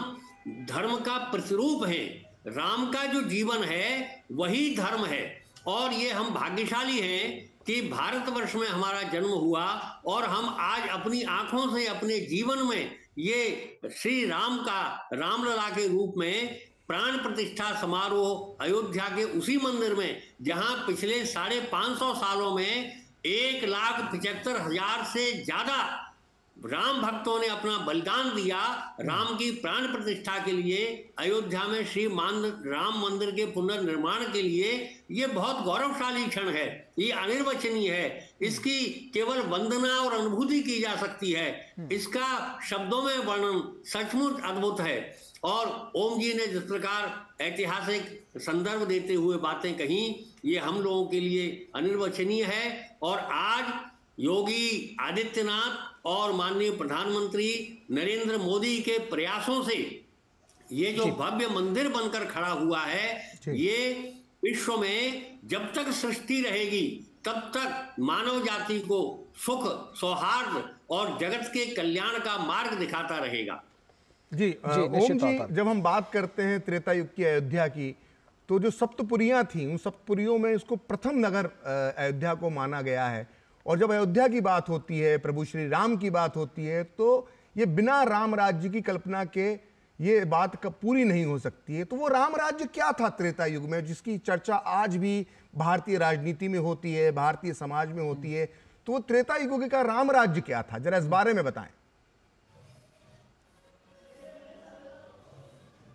धर्म का प्रतिरूप है। राम का जो जीवन है वही धर्म है। और ये हम भाग्यशाली हैं कि भारतवर्ष में हमारा जन्म हुआ और हम आज अपनी आंखों से अपने जीवन में ये श्री राम का, रामलला के रूप में प्राण प्रतिष्ठा समारोह अयोध्या के उसी मंदिर में, जहां पिछले 550 सालों में 1,75,000 से ज्यादा राम भक्तों ने अपना बलिदान दिया राम की प्राण प्रतिष्ठा के लिए, अयोध्या में राम मंदिर के पुनर्निर्माण के लिए। ये बहुत गौरवशाली क्षण है, ये अनिर्वचनीय है। इसकी केवल वंदना और अनुभूति की जा सकती है, इसका शब्दों में वर्णन सचमुच अद्भुत है। और ओम जी ने जिस प्रकार ऐतिहासिक संदर्भ देते हुए बातें कही, ये हम लोगों के लिए अनिर्वचनीय है। और आज योगी आदित्यनाथ और माननीय प्रधानमंत्री नरेंद्र मोदी के प्रयासों से ये जो भव्य मंदिर बनकर खड़ा हुआ है, ये विश्व में जब तक सृष्टि रहेगी तब तक मानव जाति को सुख, सौहार्द और जगत के कल्याण का मार्ग दिखाता रहेगा। जी ओम जी, जब हम बात करते हैं त्रेता युग की अयोध्या की, तो जो सप्तपुरियां थी, उन सप्तपुरियों में इसको प्रथम नगर अयोध्या को माना गया है। और जब अयोध्या की बात होती है, प्रभु श्री राम की बात होती है, तो ये बिना राम राज्य की कल्पना के ये बात पूरी नहीं हो सकती है। तो वो राम राज्य क्या था त्रेता युग में, जिसकी चर्चा आज भी भारतीय राजनीति में होती है, भारतीय समाज में होती है, तो वो त्रेता युग का राम राज्य क्या था, जरा इस बारे में बताएं।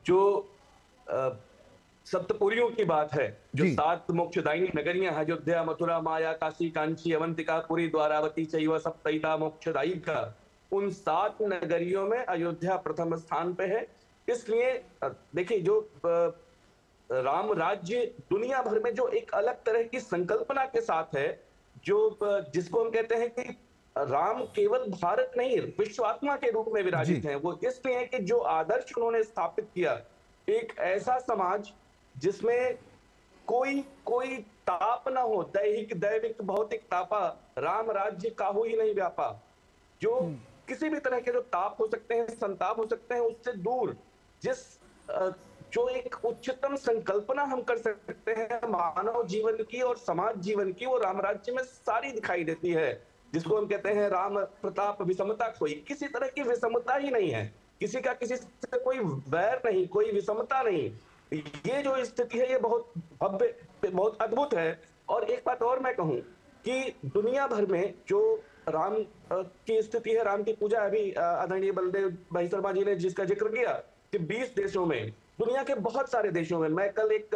जो सप्तपुरियों की बात है, जो 7 मोक्षदायिनी नगरियां, अयोध्या, मथुरा, माया, काशी, कांची, अवंतिका, पुरी, द्वारावती चैव सप्तैता मोक्षदायिका, उन 7 नगरियों में अयोध्या प्रथम स्थान पे है। इसलिए देखिए, जो राम राज्य दुनिया भर में जो एक अलग तरह की संकल्पना के साथ है, जो जिसको हम कहते हैं कि राम केवल भारत नहीं, विश्वात्मा के रूप में विराजित हैं। वो इसलिए कि जो आदर्श उन्होंने स्थापित किया, एक ऐसा समाज जिसमें कोई ताप ना हो, दैहिक, दैविक, भौतिक तापा, राम राज्य काहू ही नहीं व्यापा। जो किसी भी तरह के जो ताप हो सकते हैं, संताप हो सकते हैं, उससे दूर जो एक उच्चतम संकल्पना हम कर सकते हैं मानव जीवन की और समाज जीवन की, वो राम राज्य में सारी दिखाई देती है। जिसको हम कहते हैं राम प्रताप विषमता खोई, किसी तरह की विषमता ही नहीं है, किसी का किसी से कोई वैर नहीं, कोई विषमता नहीं। ये जो स्थिति है ये बहुत भव्य, बहुत अद्भुत है। और एक बात और मैं कहूं कि दुनिया भर में जो राम की स्थिति है, राम की पूजा, अभी आदरणीय बलदेव भाई शर्मा जी ने जिसका जिक्र किया कि 20 देशों में, दुनिया के बहुत सारे देशों में, मैं कल एक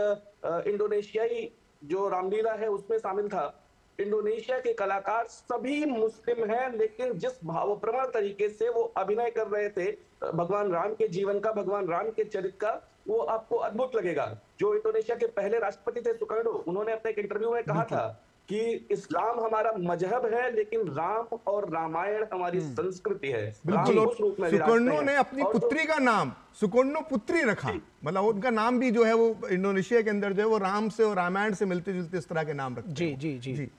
इंडोनेशियाई जो रामलीला है उसमें शामिल था। इंडोनेशिया के कलाकार सभी मुस्लिम हैं, लेकिन जिस भावप्रवण तरीके से वो अभिनय कर रहे थे भगवान राम के जीवन का, भगवान राम के चरित्र का, वो आपको अद्भुत लगेगा। जो इंडोनेशिया के पहले राष्ट्रपति थे सुकर्णो, उन्होंने अपने एक इंटरव्यू में कहा था कि इस्लाम हमारा मजहब है, लेकिन राम और रामायण हमारी संस्कृति है। बिल्कुल। सुकर्णो ने अपनी पुत्री का नाम सुकर्णो पुत्री रखा, मतलब उनका नाम भी जो है वो इंडोनेशिया के अंदर जो है वो राम से और रामायण से मिलते जुलते इस तरह के नाम रखते हैं। जी जी जी,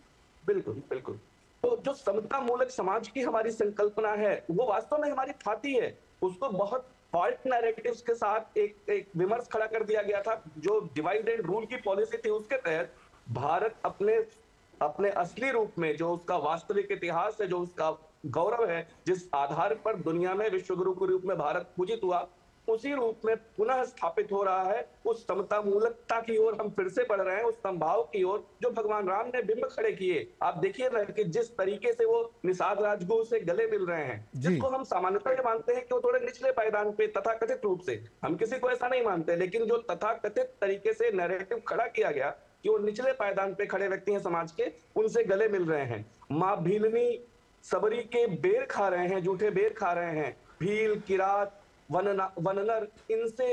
बिल्कुल बिल्कुल। तो जो समता मूलक समाज की हमारी संकल्पना है वो वास्तव में हमारी ख्याति है, उसको बहुत फॉल्ट नैरेटिव्स के साथ एक विमर्श खड़ा कर दिया गया था। जो डिवाइड एंड रूल की पॉलिसी थी उसके तहत भारत अपने असली रूप में, जो उसका वास्तविक इतिहास है, जो उसका गौरव है, जिस आधार पर दुनिया में विश्वगुरु के रूप में भारत पूजित हुआ, उसी रूप में पुनः स्थापित हो रहा है। उस समता मूलकता की ओर हम फिर से बढ़ रहे हैं, उस संभाव की ओर जो भगवान राम ने बिंब खड़े किए। आप देखिए ना कि जिस तरीके से वो निषाद राजगुरु से गले मिल रहे हैं, जिसको हम सामान्यतः ये मानते हैं कि वो थोड़े निचले पायदान पे तथाकथित रूप से, हम किसी को ऐसा नहीं मानते, लेकिन जो तथाकथित तरीके से नैरेटिव खड़ा किया गया कि वो निचले पायदान पे खड़े व्यक्ति हैं समाज के, उनसे गले मिल रहे हैं। माँ भीलनी सबरी के बेर खा रहे हैं, जूठे बेर खा रहे हैं। भील, किरात, वननर, इनसे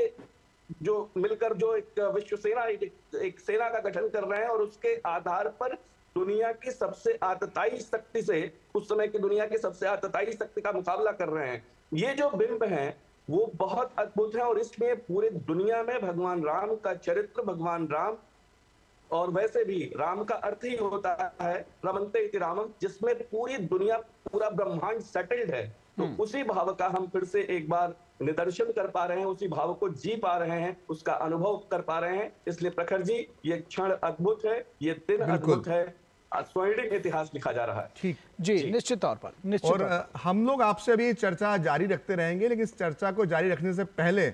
जो मिलकर जो एक विश्व सेना, एक सेना का गठन कर रहे हैं और उसके आधार पर दुनिया की सबसे आतताई शक्ति से, उस समय की दुनिया की सबसे आतताई शक्ति का मुकाबला कर रहे हैं। ये जो बिंब हैं वो बहुत अद्भुत है और इसलिए पूरे दुनिया में भगवान राम का चरित्र, भगवान राम, और वैसे भी राम का अर्थ ही होता है रमन्ते इति रामम, जिसमें पूरी दुनिया, पूरा ब्रह्मांड सेटल्ड है। तो उसी भाव का हम फिर से एक बार निदर्शन कर पा रहे हैं, उसी भाव को जी पा रहे हैं, उसका अनुभव कर पा रहे हैं। इसलिए प्रखर जी, ये क्षण अद्भुत है, ये दिन अद्भुत है, स्वर्णिम इतिहास लिखा जा रहा है। ठीक जी, निश्चित तौर पर, निश्चित और हम लोग आपसे अभी चर्चा जारी रखते रहेंगे, लेकिन इस चर्चा को जारी रखने से पहले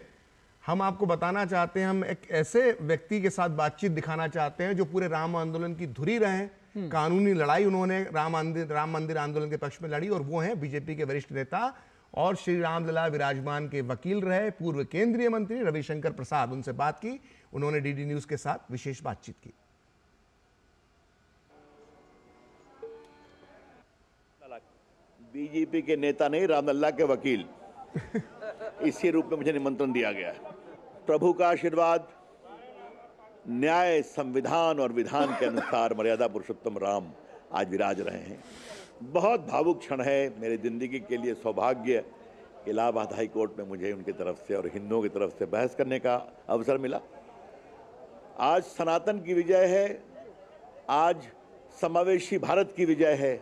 हम आपको बताना चाहते हैं, हम एक ऐसे व्यक्ति के साथ बातचीत दिखाना चाहते हैं जो पूरे राम आंदोलन की धुरी रहे। कानूनी लड़ाई उन्होंने राम मंदिर आंदोलन के पक्ष में लड़ी, और वो हैं बीजेपी के वरिष्ठ नेता और श्री रामलला विराजमान के वकील रहे पूर्व केंद्रीय मंत्री रविशंकर प्रसाद। उनसे बात की, उन्होंने डीडी न्यूज के साथ विशेष बातचीत की। बीजेपी के नेता नहीं, रामलला के वकील, इसी रूप में मुझे निमंत्रण दिया गया है। प्रभु का आशीर्वाद, न्याय, संविधान और विधान के अनुसार मर्यादा पुरुषोत्तम राम आज विराज रहे हैं। बहुत भावुक क्षण है मेरी जिंदगी के लिए। सौभाग्य, इलाहाबाद हाई कोर्ट में मुझे उनकी तरफ से और हिंदुओं की तरफ से बहस करने का अवसर मिला। आज सनातन की विजय है, आज समावेशी भारत की विजय है,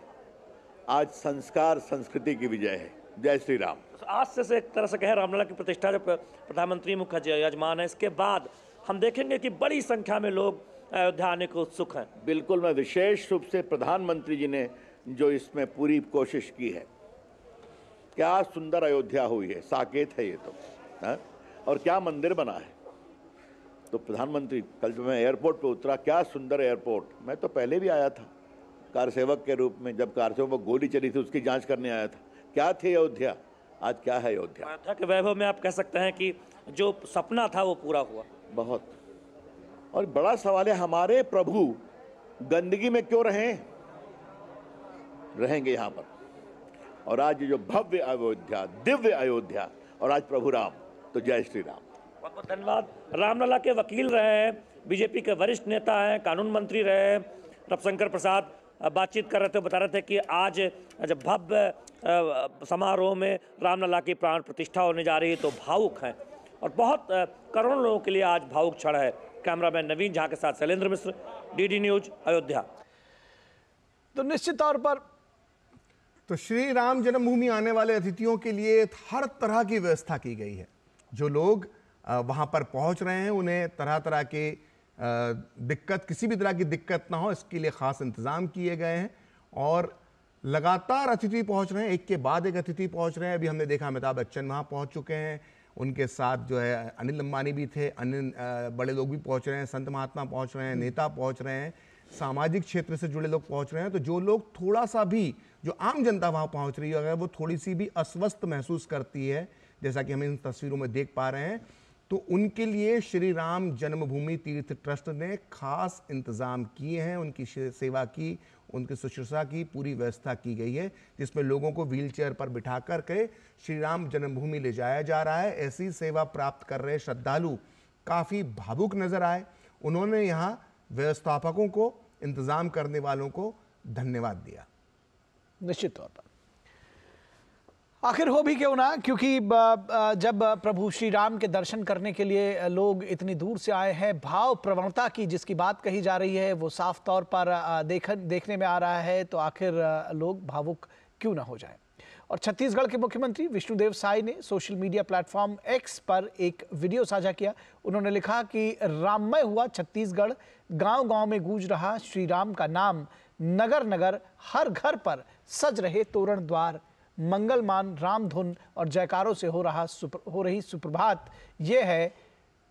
आज संस्कार संस्कृति की विजय है। जय श्री राम। आज से एक तरह से कहें रामलला की प्रतिष्ठा जब प्रधानमंत्री मुख्य यजमान है, इसके बाद हम देखेंगे कि बड़ी संख्या में लोग अयोध्या आने को उत्सुक हैं। बिल्कुल, मैं विशेष रूप से प्रधानमंत्री जी ने जो इसमें पूरी कोशिश की है, क्या सुंदर अयोध्या हुई है, साकेत है ये तो है? और क्या मंदिर बना है। तो प्रधानमंत्री, कल जब मैं एयरपोर्ट पे उतरा, क्या सुंदर एयरपोर्ट। मैं तो पहले भी आया था कार सेवक के रूप में, जब कार सेवक को गोली चली थी उसकी जांच करने आया था। क्या थी अयोध्या, आज क्या है अयोध्या। अयोध्या के वैभव में आप कह सकते हैं कि जो सपना था वो पूरा हुआ। बहुत। और बड़ा सवाल है, हमारे प्रभु गंदगी में क्यों रहेंगे यहाँ पर। और आज जो भव्य अयोध्या, दिव्य अयोध्या, और आज प्रभु राम, तो जय श्री राम। बहुत बहुत धन्यवाद। रामलला के वकील रहे हैं, बीजेपी के वरिष्ठ नेता हैं, कानून मंत्री रहे हैं रविशंकर प्रसाद, बातचीत कर रहे थे, बता रहे थे कि आज जब भव्य समारोह में रामलला की प्राण प्रतिष्ठा होने जा रही है तो भावुक हैं, और बहुत करोड़ों लोगों के लिए आज भावुक क्षण है। कैमरामैन नवीन झा के साथ शैलेंद्र मिश्र, डीडी न्यूज, अयोध्या। तो निश्चित तौर पर तो श्री राम जन्मभूमि आने वाले अतिथियों के लिए हर तरह की व्यवस्था की गई है। जो लोग वहां पर पहुंच रहे हैं उन्हें तरह तरह के दिक्कत, किसी भी तरह की दिक्कत ना हो, इसके लिए खास इंतजाम किए गए हैं। और लगातार अतिथि पहुंच रहे हैं, एक के बाद एक अतिथि पहुंच रहे हैं। अभी हमने देखा अमिताभ बच्चन वहां पहुंच चुके हैं, उनके साथ जो है अनिल अंबानी भी थे, अन्य बड़े लोग भी पहुंच रहे हैं, संत महात्मा पहुंच रहे हैं, नेता पहुंच रहे हैं, सामाजिक क्षेत्र से जुड़े लोग पहुंच रहे हैं। तो जो लोग थोड़ा सा भी, जो आम जनता वहां पहुंच रही है, अगर वो थोड़ी सी भी अस्वस्थ महसूस करती है, जैसा कि हम इन तस्वीरों में देख पा रहे हैं, तो उनके लिए श्री राम जन्मभूमि तीर्थ ट्रस्ट ने खास इंतजाम किए हैं। उनकी सेवा की, उनकी शुश्रूषा की पूरी व्यवस्था की गई है, जिसमें लोगों को व्हीलचेयर पर बिठाकर के श्री राम जन्मभूमि ले जाया जा रहा है। ऐसी सेवा प्राप्त कर रहे श्रद्धालु काफ़ी भावुक नजर आए। उन्होंने यहाँ व्यवस्थापकों को, इंतजाम करने वालों को धन्यवाद दिया। निश्चित तौर पर आखिर हो भी क्यों ना, क्योंकि जब प्रभु श्री राम के दर्शन करने के लिए लोग इतनी दूर से आए हैं, भाव प्रवणता की जिसकी बात कही जा रही है वो साफ तौर पर देखने में आ रहा है, तो आखिर लोग भावुक क्यों ना हो जाएं। और छत्तीसगढ़ के मुख्यमंत्री विष्णुदेव साय ने सोशल मीडिया प्लेटफॉर्म एक्स पर एक वीडियो साझा किया। उन्होंने लिखा कि राममय हुआ छत्तीसगढ़, गांव-गांव में गूंज रहा श्री राम का नाम, नगर नगर हर घर पर सज रहे तोरण द्वार, मंगलमान राम धुन और जयकारों से हो रही सुप्रभात। ये है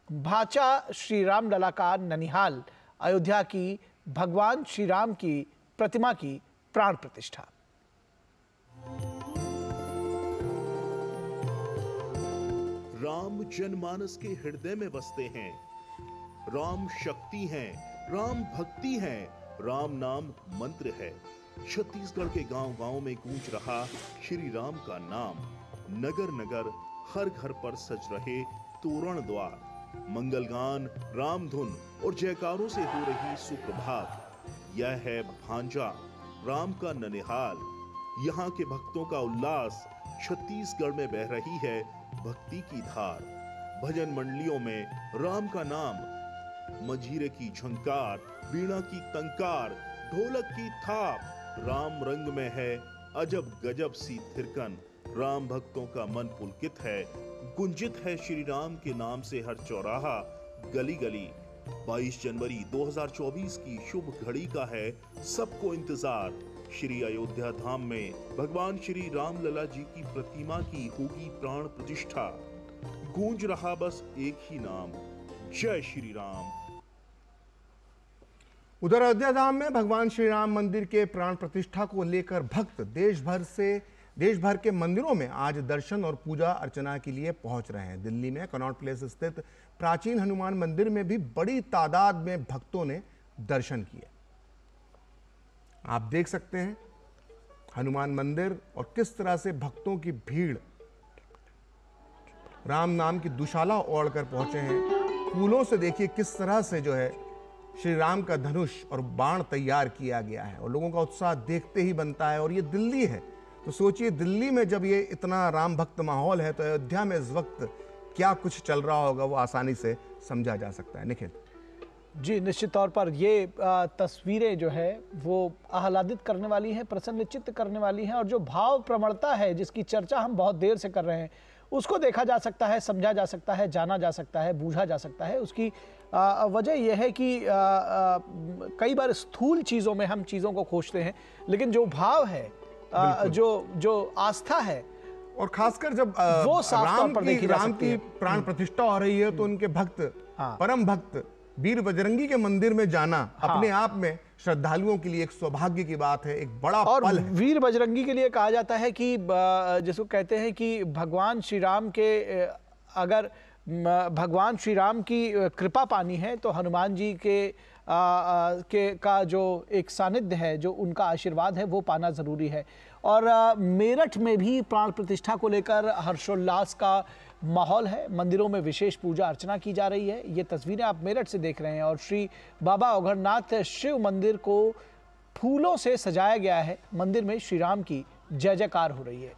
भाचा श्री राम लला का ननिहाल, अयोध्या की भगवान श्री राम की प्रतिमा की प्राण प्रतिष्ठा। राम जनमानस के हृदय में बसते हैं। राम शक्ति हैं, राम भक्ति है, राम नाम मंत्र है। छत्तीसगढ़ के गांव-गांव में गूंज रहा श्री राम का नाम, नगर नगर हर घर पर सज रहे तोरण द्वार, मंगलगान रामधुन और जयकारों से हो रही सुप्रभात। यह है भांजा राम का ननिहाल। यहाँ के भक्तों का उल्लास, छत्तीसगढ़ में बह रही है भक्ति की धार। भजन मंडलियों में राम का नाम, मंजीरे की झंकार, वीणा की तंकार, ढोलक की थाप, राम रंग में है अजब गजब सी थिरकन। राम भक्तों का मन पुलकित है, गुंजित है श्री राम के नाम से हर चौराहा, गली गली। 22 जनवरी 2024 की शुभ घड़ी का है सबको इंतजार। श्री अयोध्या धाम में भगवान श्री राम लला जी की प्रतिमा की होगी प्राण प्रतिष्ठा। गूंज रहा बस एक ही नाम, जय श्री राम। उधर अयोध्या धाम में भगवान श्री राम मंदिर के प्राण प्रतिष्ठा को लेकर भक्त देश भर के मंदिरों में आज दर्शन और पूजा अर्चना के लिए पहुंच रहे हैं। दिल्ली में कनॉट प्लेस स्थित प्राचीन हनुमान मंदिर में भी बड़ी तादाद में भक्तों ने दर्शन किए। आप देख सकते हैं हनुमान मंदिर और किस तरह से भक्तों की भीड़ राम नाम की दुशाला ओढ़कर पहुंचे हैं। फूलों से देखिए किस तरह से जो है श्री राम का धनुष और बाण तैयार किया गया है और लोगों का उत्साह देखते ही बनता है। और ये दिल्ली है, तो सोचिए दिल्ली में जब ये इतना राम भक्त माहौल है, तो अयोध्या में इस वक्त क्या कुछ चल रहा होगा वो आसानी से समझा जा सकता है। निखिल जी, निश्चित तौर पर ये तस्वीरें जो है वो आह्लादित करने वाली हैं, प्रसन्नचित्त करने वाली हैं। और जो भाव प्रवणता है जिसकी चर्चा हम बहुत देर से कर रहे हैं, उसको देखा जा सकता है, समझा जा सकता है, जाना जा सकता है, बूझा जा सकता है। उसकी वजह यह है कि कई बार स्थूल चीज़ों में हम चीज़ों को खोजते हैं, लेकिन जो भाव है, जो आस्था है, और खासकर जब वो साफ तौर पर देखी जा राम सकती की है। प्राण प्रतिष्ठा हो रही है, तो उनके भक्त, परम भक्त वीर बजरंगी के मंदिर में जाना अपने आप में श्रद्धालुओं के लिए एक सौभाग्य की बात है, एक बड़ा पल है। वीर बजरंगी के लिए कहा जाता है कि जिसको कहते हैं कि भगवान श्री राम के अगर भगवान श्री राम की कृपा पानी है तो हनुमान जी का जो एक सानिध्य है, जो उनका आशीर्वाद है, वो पाना ज़रूरी है। और मेरठ में भी प्राण प्रतिष्ठा को लेकर हर्षोल्लास का माहौल है। मंदिरों में विशेष पूजा अर्चना की जा रही है। ये तस्वीरें आप मेरठ से देख रहे हैं। और श्री बाबा ओघरनाथ शिव मंदिर को फूलों से सजाया गया है। मंदिर में श्री राम की जय जयकार हो रही है।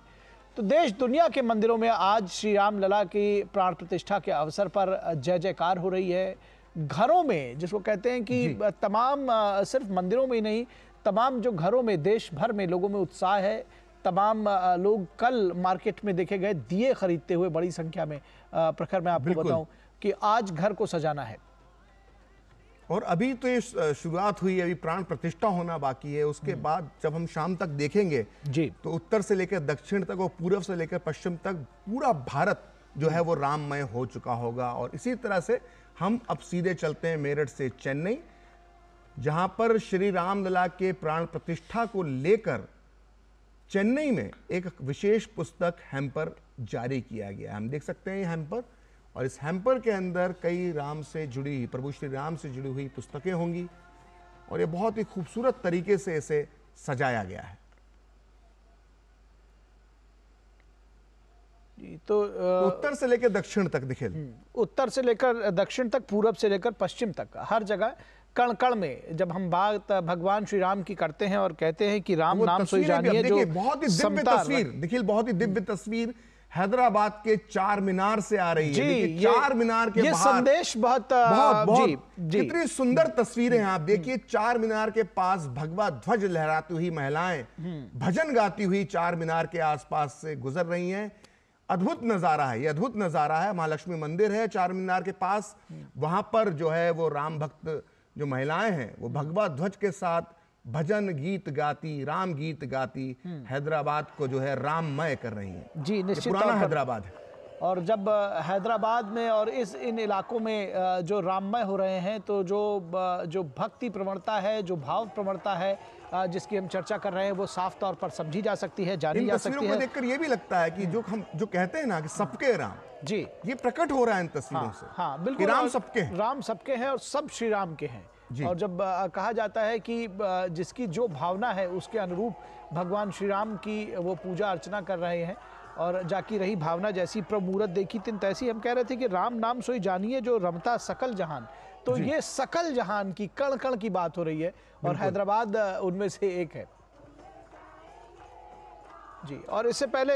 तो देश दुनिया के मंदिरों में आज श्री राम लला की प्राण प्रतिष्ठा के अवसर पर जय जयकार हो रही है। घरों में, जिसको कहते हैं कि तमाम सिर्फ मंदिरों में ही नहीं, तमाम जो घरों में देश भर में लोगों में उत्साह है। तमाम लोग कल मार्केट में देखे गए दिए खरीदते हुए बड़ी संख्या में। प्रखर मैं आपको बताऊं कि आज घर को सजाना है। और अभी तो ये शुरुआत हुई है, अभी प्राण प्रतिष्ठा होना बाकी है। उसके बाद जब हम शाम तक देखेंगे जी, तो उत्तर से लेकर दक्षिण तक और पूर्व से लेकर पश्चिम तक पूरा भारत जो है वो राममय हो चुका होगा। और इसी तरह से हम अब सीधे चलते हैं मेरठ से चेन्नई, जहां पर श्री रामलला के प्राण प्रतिष्ठा को लेकर चेन्नई में एक विशेष पुस्तक हैम्पर जारी किया गया। हम देख सकते हैं ये हैम्पर, और इस हैम्पर के अंदर कई राम से जुड़ी हुई, प्रभु श्री राम से जुड़ी हुई पुस्तकें होंगी, और ये बहुत ही खूबसूरत तरीके से इसे सजाया गया है। तो उत्तर से लेकर दक्षिण तक दिखे, उत्तर से लेकर दक्षिण तक, पूरब से लेकर पश्चिम तक, हर जगह कण कण में जब हम बात भगवान श्री राम की करते हैं और कहते हैं कि राम नाम सोई जानिए, जो बहुत ही दिव्य तस्वीर देखिए, बहुत ही दिव्य तस्वीर हैदराबाद के चार मीनार से आ रही है। देखिए चार मीनार के ये बाहर संदेश बहुत कितनी सुंदर तस्वीरें हैं। आप देखिए चार मीनार के पास भगवा ध्वज लहराती हुई महिलाएं भजन गाती हुई चार मीनार के आसपास से गुजर रही हैं। अद्भुत नजारा है, ये अद्भुत नजारा है। महालक्ष्मी मंदिर है चार मीनार के पास, वहां पर जो है वो राम भक्त जो महिलाएं हैं वो भगवा ध्वज के साथ भजन गीत गाती, राम गीत गाती हैदराबाद को जो है राममय कर रही हैं। जी, निश्चित पुराना हैदराबाद है। और जब हैदराबाद में और इन इलाकों में जो राममय हो रहे हैं, तो जो भक्ति प्रवणता है, जो भाव प्रवणता है जिसकी हम चर्चा कर रहे हैं, वो साफ तौर पर समझी जा सकती है, जानी जा सकती है। देखकर ये भी लगता है कि जो कहते हैं ना कि सबके राम, जी, ये प्रकट हो रहा है इन तस्वीरों से। हाँ बिल्कुल, राम सबके हैं, राम सबके हैं और सब श्री राम के हैं। और जब कहा जाता है कि जिसकी जो भावना है उसके अनुरूप भगवान श्री राम की वो पूजा अर्चना कर रहे हैं, और जाकी रही भावना जैसी प्रमूरत देखी तिन तैसी। हम कह रहे थे कि राम नाम सोई जानिए जो रमता सकल जहान, तो ये सकल जहान की कण कण की बात हो रही है, और हैदराबाद उनमें से एक है। जी, और इससे पहले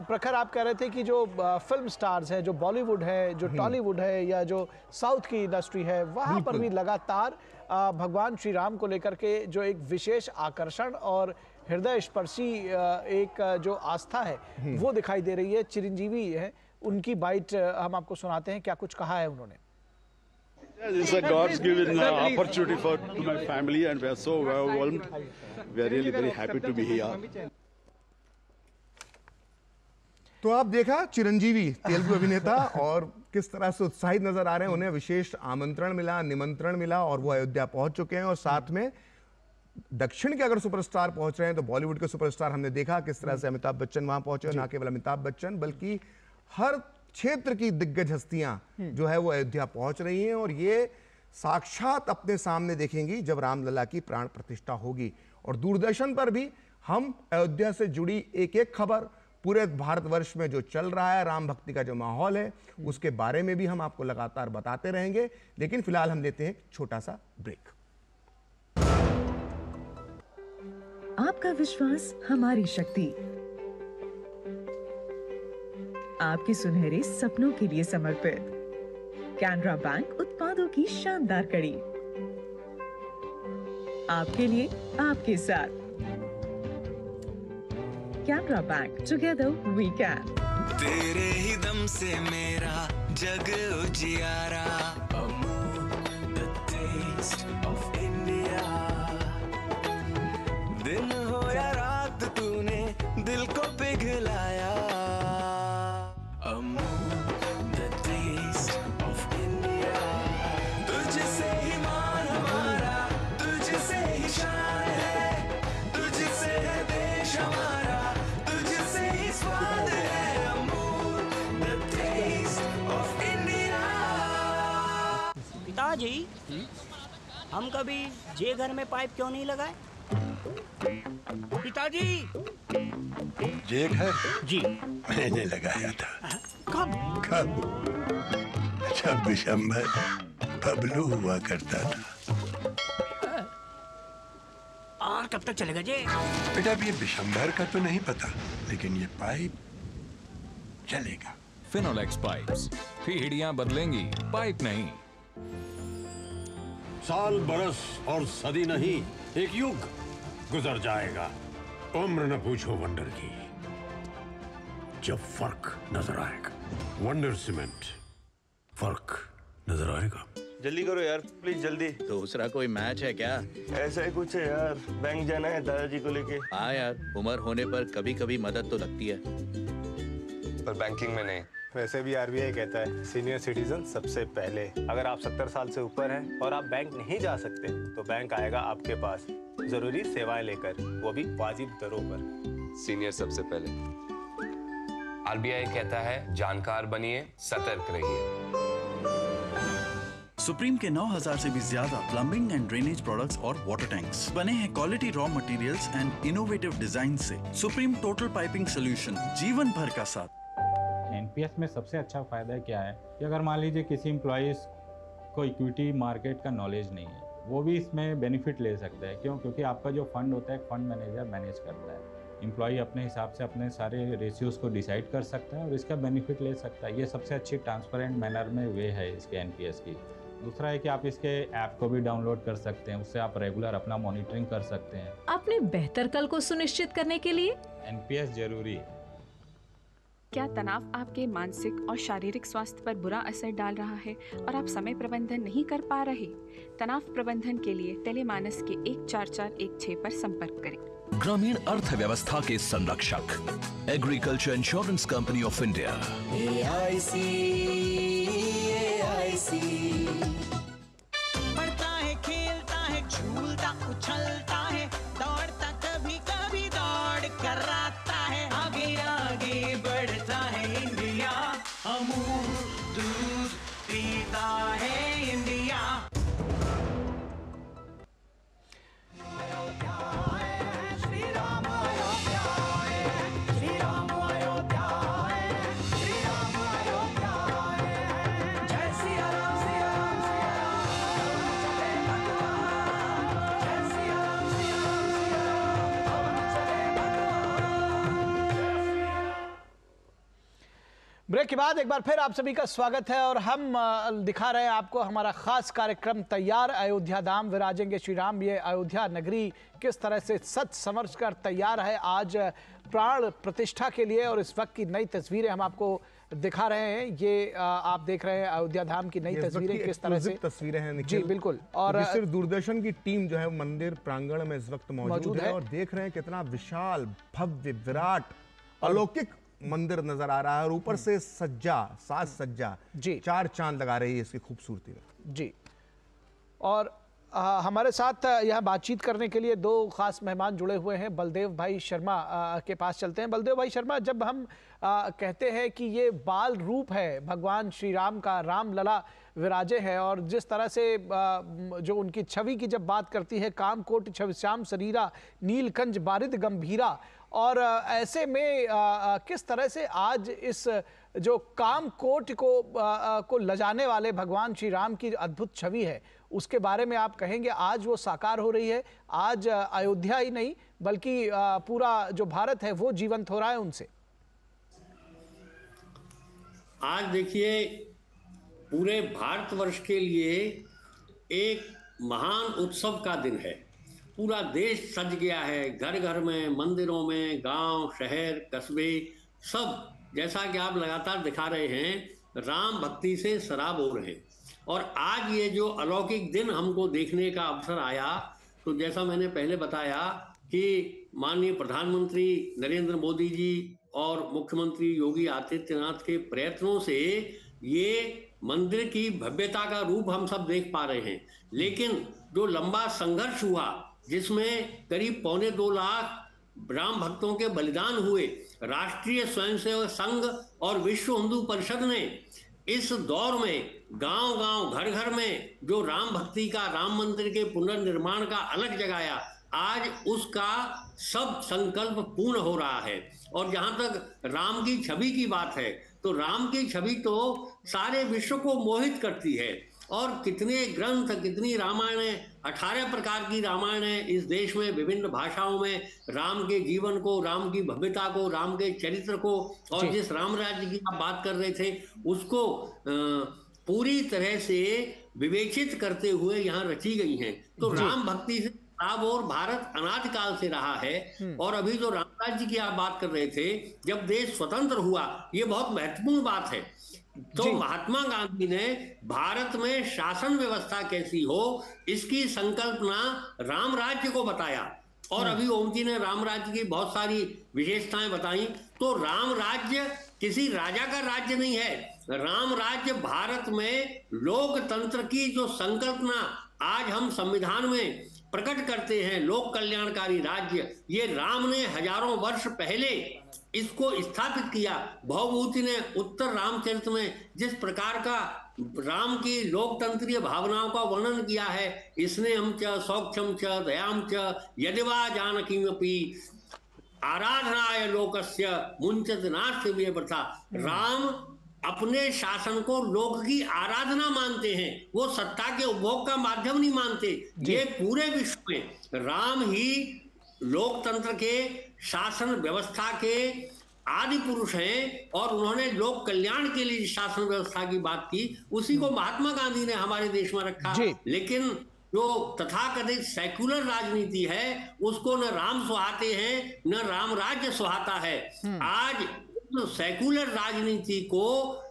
प्रखर आप कह रहे थे कि जो फिल्म स्टार्स हैं, जो बॉलीवुड है, जो टॉलीवुड है, या जो साउथ की इंडस्ट्री है, वहाँ पर भी लगातार भगवान श्री राम को लेकर के जो एक विशेष आकर्षण और हृदय स्पर्शी एक जो आस्था है वो दिखाई दे रही है। चिरंजीवी है, उनकी बाइट हम आपको सुनाते हैं, क्या कुछ कहा है उन्होंने। It's a God's given opportunity to my family, and we are so overwhelmed. We are really very happy to be here. तो आप देखा चिरंजीवी तेलुगु अभिनेता और किस तरह से उत्साहित नजर आ रहे हैं। उन्हें विशेष आमंत्रण मिला, निमंत्रण मिला, और वो अयोध्या पहुंच चुके हैं। और साथ में दक्षिण के अगर सुपरस्टार पहुंच रहे हैं तो बॉलीवुड के सुपरस्टार हमने देखा किस तरह से अमिताभ बच्चन वहां पहुंचे। ना केवल अमिताभ बच्चन बल्कि हर क्षेत्र की दिग्गज हस्तियां जो है वो अयोध्या पहुंच रही हैं, और ये साक्षात अपने सामने देखेंगी जब रामलला की प्राण प्रतिष्ठा होगी। और दूरदर्शन पर भी हम अयोध्या से जुड़ी एक एक खबर, पूरे भारतवर्ष में जो चल रहा है, राम भक्ति का जो माहौल है, उसके बारे में भी हम आपको लगातार बताते रहेंगे। लेकिन फिलहाल हम लेते हैं एक छोटा सा ब्रेक। आपका विश्वास हमारी शक्ति, आपके सुनहरे सपनों के लिए समर्पित कैनरा बैंक उत्पादों की शानदार कड़ी, आपके लिए आपके साथ Canara bank, together we can. तेरे ही दम से मेरा जग उजियारा, द टेस्ट ऑफ इंडिया। दिन हो या रात तूने दिल को पिघलाया, द टेस्ट ऑफ इंडिया। तुझसे ही मान हमारा, तुझसे ही शान है, तुझसे है देश हमारा, तुझसे ही स्वाद है, Amul the taste of India. पिताजी, हम कभी जे घर में पाइप क्यों नहीं लगाए? पिताजी, जे घर जी मैंने लगाया था। कब? जब विशंभर बबलू हुआ करता था। और कब तक चलेगा जी? बेटा अब ये विशंभर का तो नहीं पता, लेकिन ये पाइप चलेगा। फिनोलेक्स पाइप्स, पीढ़ियां बदलेंगी, पाइप नहीं। साल बरस और सदी नहीं, एक युग गुजर जाएगा। उम्र न पूछो वंडर की, जब फर्क नजर आएगा। वंडर सीमेंट, फर्क नजर आएगा। जल्दी करो यार, प्लीज जल्दी। दूसरा कोई मैच है क्या? ऐसा ही कुछ है यार, बैंक जाना है दादाजी को लेके। हाँ यार, उम्र होने पर कभी कभी मदद तो लगती है, पर बैंकिंग में नहीं। वैसे भी आरबीआई कहता है सीनियर सिटीजन सबसे पहले। अगर आप 70 साल से ऊपर हैं और आप बैंक नहीं जा सकते तो बैंक आएगा आपके पास जरूरी सेवाएं लेकर, वो भी वाजिब दरों पर। सीनियर सबसे पहले। आरबीआई कहता है जानकार बनिए, सतर्क रहिए। सुप्रीम के 9000 से भी ज्यादा प्लम्बिंग एंड ड्रेनेज प्रोडक्ट्स और वाटर टैंक्स बने हैं quality raw materials and innovative design से। सुप्रीम टोटल पाइपिंग सोल्यूशन, जीवन भर का साथ। एनपीएस में सबसे अच्छा फायदा क्या है कि अगर मान लीजिए किसी एम्प्लॉइज को इक्विटी मार्केट का नॉलेज नहीं है, वो भी इसमें बेनिफिट ले सकता है। क्यों? क्योंकि आपका जो फंड होता है फंड मैनेजर मैनेज करता है। एम्प्लॉई अपने हिसाब से अपने सारे रेशियोज को डिसाइड कर सकता है और इसका बेनिफिट ले सकता है। ये सबसे अच्छी ट्रांसपेरेंट मैनर में वे है इसके एनपीएस की। दूसरा है कि आप इसके ऐप को भी डाउनलोड कर सकते हैं, उससे आप रेगुलर अपना मॉनिटरिंग कर सकते हैं। अपने बेहतर कल को सुनिश्चित करने के लिए एनपीएस जरूरी है। क्या तनाव आपके मानसिक और शारीरिक स्वास्थ्य पर बुरा असर डाल रहा है और आप समय प्रबंधन नहीं कर पा रहे? तनाव प्रबंधन के लिए टेलीमानस के 144116 पर संपर्क करें। ग्रामीण अर्थव्यवस्था के संरक्षक agriculture insurance company of India. पढ़ता है, खेलता है, झूलता उछलता है, दौड़ता कभी कभी दौड़ कराता है, आगे आगे बढ़ता है इंडिया, अमूल दूध पीता है इंडिया। ब्रेक के बाद एक बार फिर आप सभी का स्वागत है और हम दिखा रहे हैं आपको हमारा खास कार्यक्रम तैयार, अयोध्या धाम विराजेंगे श्री राम। ये अयोध्या नगरी किस तरह से सच समझ कर तैयार है आज प्राण प्रतिष्ठा के लिए, और इस वक्त की नई तस्वीरें हम आपको दिखा रहे हैं। ये आप देख रहे हैं अयोध्या धाम की नई तस्वीरें किस तरह से तस्वीरें हैं जी बिल्कुल। और सिर्फ दूरदर्शन की टीम जो है मंदिर प्रांगण में इस वक्त मौजूद है और देख रहे हैं कितना विशाल भव्य विराट अलौकिक मंदिर नजर आ रहा है और ऊपर से सज्जा, साज सज्जा जी 4 चांद लगा रही है इसकी खूबसूरती में जी। और हमारे साथ यहाँ बातचीत करने के लिए 2 खास मेहमान जुड़े हुए हैं। बलदेव भाई शर्मा के पास चलते हैं। बलदेव भाई शर्मा, जब हम कहते हैं कि ये बाल रूप है भगवान श्री राम का, राम लला विराजे है, और जिस तरह से जो उनकी छवि की जब बात करती है, कामकोट छवि श्याम शरीरा नीलकंज बारिद गंभीरा, और ऐसे में किस तरह से आज इस जो कामकोट को लजाने वाले भगवान श्री राम की अद्भुत छवि है उसके बारे में आप कहेंगे आज वो साकार हो रही है। आज अयोध्या ही नहीं बल्कि पूरा जो भारत है वो जीवंत हो रहा है उनसे। आज देखिए पूरे भारतवर्ष के लिए एक महान उत्सव का दिन है। पूरा देश सज गया है, घर घर में, मंदिरों में, गांव, शहर, कस्बे, सब जैसा कि आप लगातार दिखा रहे हैं राम भक्ति से सराब हो रहे हैं। और आज ये जो अलौकिक दिन हमको देखने का अवसर आया, तो जैसा मैंने पहले बताया कि माननीय प्रधानमंत्री नरेंद्र मोदी जी और मुख्यमंत्री योगी आदित्यनाथ के प्रयत्नों से ये मंदिर की भव्यता का रूप हम सब देख पा रहे हैं। लेकिन जो लंबा संघर्ष हुआ जिसमें करीब 2.25 लाख राम भक्तों के बलिदान हुए, राष्ट्रीय स्वयंसेवक संघ और विश्व हिंदू परिषद ने इस दौर में गांव-गांव, घर-घर में जो राम भक्ति का, राम मंदिर के पुनर्निर्माण का अलग जगाया, आज उसका सब संकल्प पूर्ण हो रहा है। और जहां तक राम की छवि की बात है, तो राम की छवि तो सारे विश्व को मोहित करती है। और कितने ग्रंथ, कितनी रामायण, 18 प्रकार की रामायण है इस देश में, विभिन्न भाषाओं में राम के जीवन को, राम की भव्यता को, राम के चरित्र को, और जिस राम राज्य की आप बात कर रहे थे उसको पूरी तरह से विवेचित करते हुए यहाँ रची गई हैं। तो राम भक्ति से और भारत अनादिकाल से रहा है। और अभी जो राम राज्य की आप बात कर रहे थे, जब देश स्वतंत्र हुआ, ये बहुत महत्वपूर्ण बात है। तो महात्मा गांधी ने भारत में शासन व्यवस्था कैसी हो इसकी संकल्पना राम राज्य को बताया। और अभी ओम जी ने राम राज्य की बहुत सारी विशेषताएं बताई। तो राम राज्य किसी राजा का राज्य नहीं है। राम राज्य भारत में लोकतंत्र की जो संकल्पना आज हम संविधान में प्रकट करते हैं, लोक कल्याणकारी राज्य, ये राम ने हजारों वर्ष पहले इसको स्थापित किया। भवभूति ने उत्तर रामचरित में जिस प्रकार का राम की लोकतंत्रीय भावनाओं का वर्णन किया है, स्नेहम च सौख्यम च दयाम च यदिवा जानकीमपि आराधनाय लोकस्य मुंचत नास्ति वे प्रथा। राम अपने शासन को लोक की आराधना मानते हैं, वो सत्ता के उपभोग का माध्यम नहीं मानते। ये पूरे विश्व में राम ही लोकतंत्र के शासन व्यवस्था के आदि पुरुष हैं और उन्होंने लोक कल्याण के लिए शासन व्यवस्था की बात की, उसी को महात्मा गांधी ने हमारे देश में रखा। लेकिन जो तथाकथित सेक्युलर राजनीति है उसको न राम सुहाते हैं न राम राज्य सुहाता है। आज सेक्युलर राजनीति को,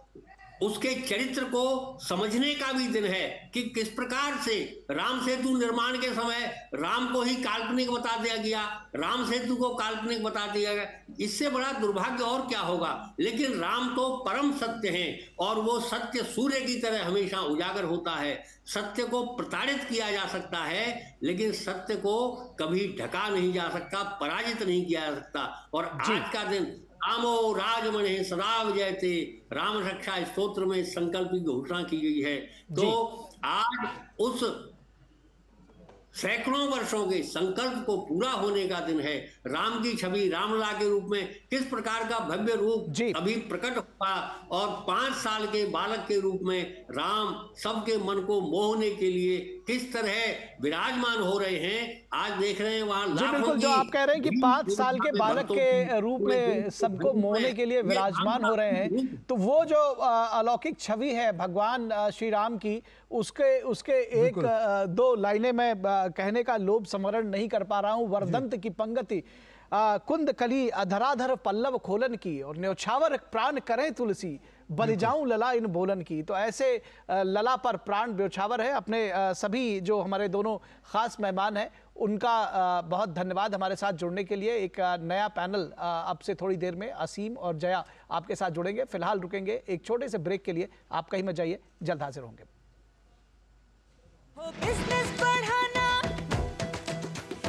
उसके चरित्र को समझने का भी दिन है कि किस प्रकार से राम सेतु निर्माण के समय राम को ही काल्पनिक बता दिया गया, राम सेतु को काल्पनिक बता दिया गया। इससे बड़ा दुर्भाग्य और क्या होगा। लेकिन राम तो परम सत्य हैं और वो सत्य सूर्य की तरह हमेशा उजागर होता है। सत्य को प्रताड़ित किया जा सकता है लेकिन सत्य को कभी ढका नहीं जा सकता, पराजित नहीं किया जा सकता। और आज का दिन रामो राजमणे सदा विजयते, राम रक्षा स्तोत्र में संकल्प की घोषणा की गई है। तो आज उस सैकड़ों वर्षों के संकल्प को पूरा होने का दिन है। राम की छवि रामलला के रूप में किस प्रकार का भव्य रूप अभी प्रकट हुआ और 5 साल के बालक के रूप में राम सबके मन को मोहने के लिए किस तरह विराजमान हो रहे हैं, आज देख रहे हैं वहां लाखों। बिल्कुल, जो आप कह रहे हैं कि 5 साल के बालक के रूप में सबको मोहने के लिए विराजमान हो रहे हैं, तो वो जो अलौकिक छवि है भगवान श्री राम की, उसके एक दो लाइनें मैं कहने का लोभ स्मरण नहीं कर पा रहा हूं। वर्धंत की पंगति कुंद कली अधराधर पल्लव खोलन की, और न्योछावर प्राण करें तुलसी बलि जाऊं लला इन बोलन की। तो ऐसे लला पर प्राण ब्योछावर है। अपने सभी जो हमारे दोनों खास मेहमान हैं उनका बहुत धन्यवाद हमारे साथ जुड़ने के लिए। एक नया पैनल अब से थोड़ी देर में असीम और जया आपके साथ जुड़ेंगे। फिलहाल रुकेंगे एक छोटे से ब्रेक के लिए, आप कहीं मत जाइए, जल्द हाजिर होंगे। बिजनेस बढ़ाने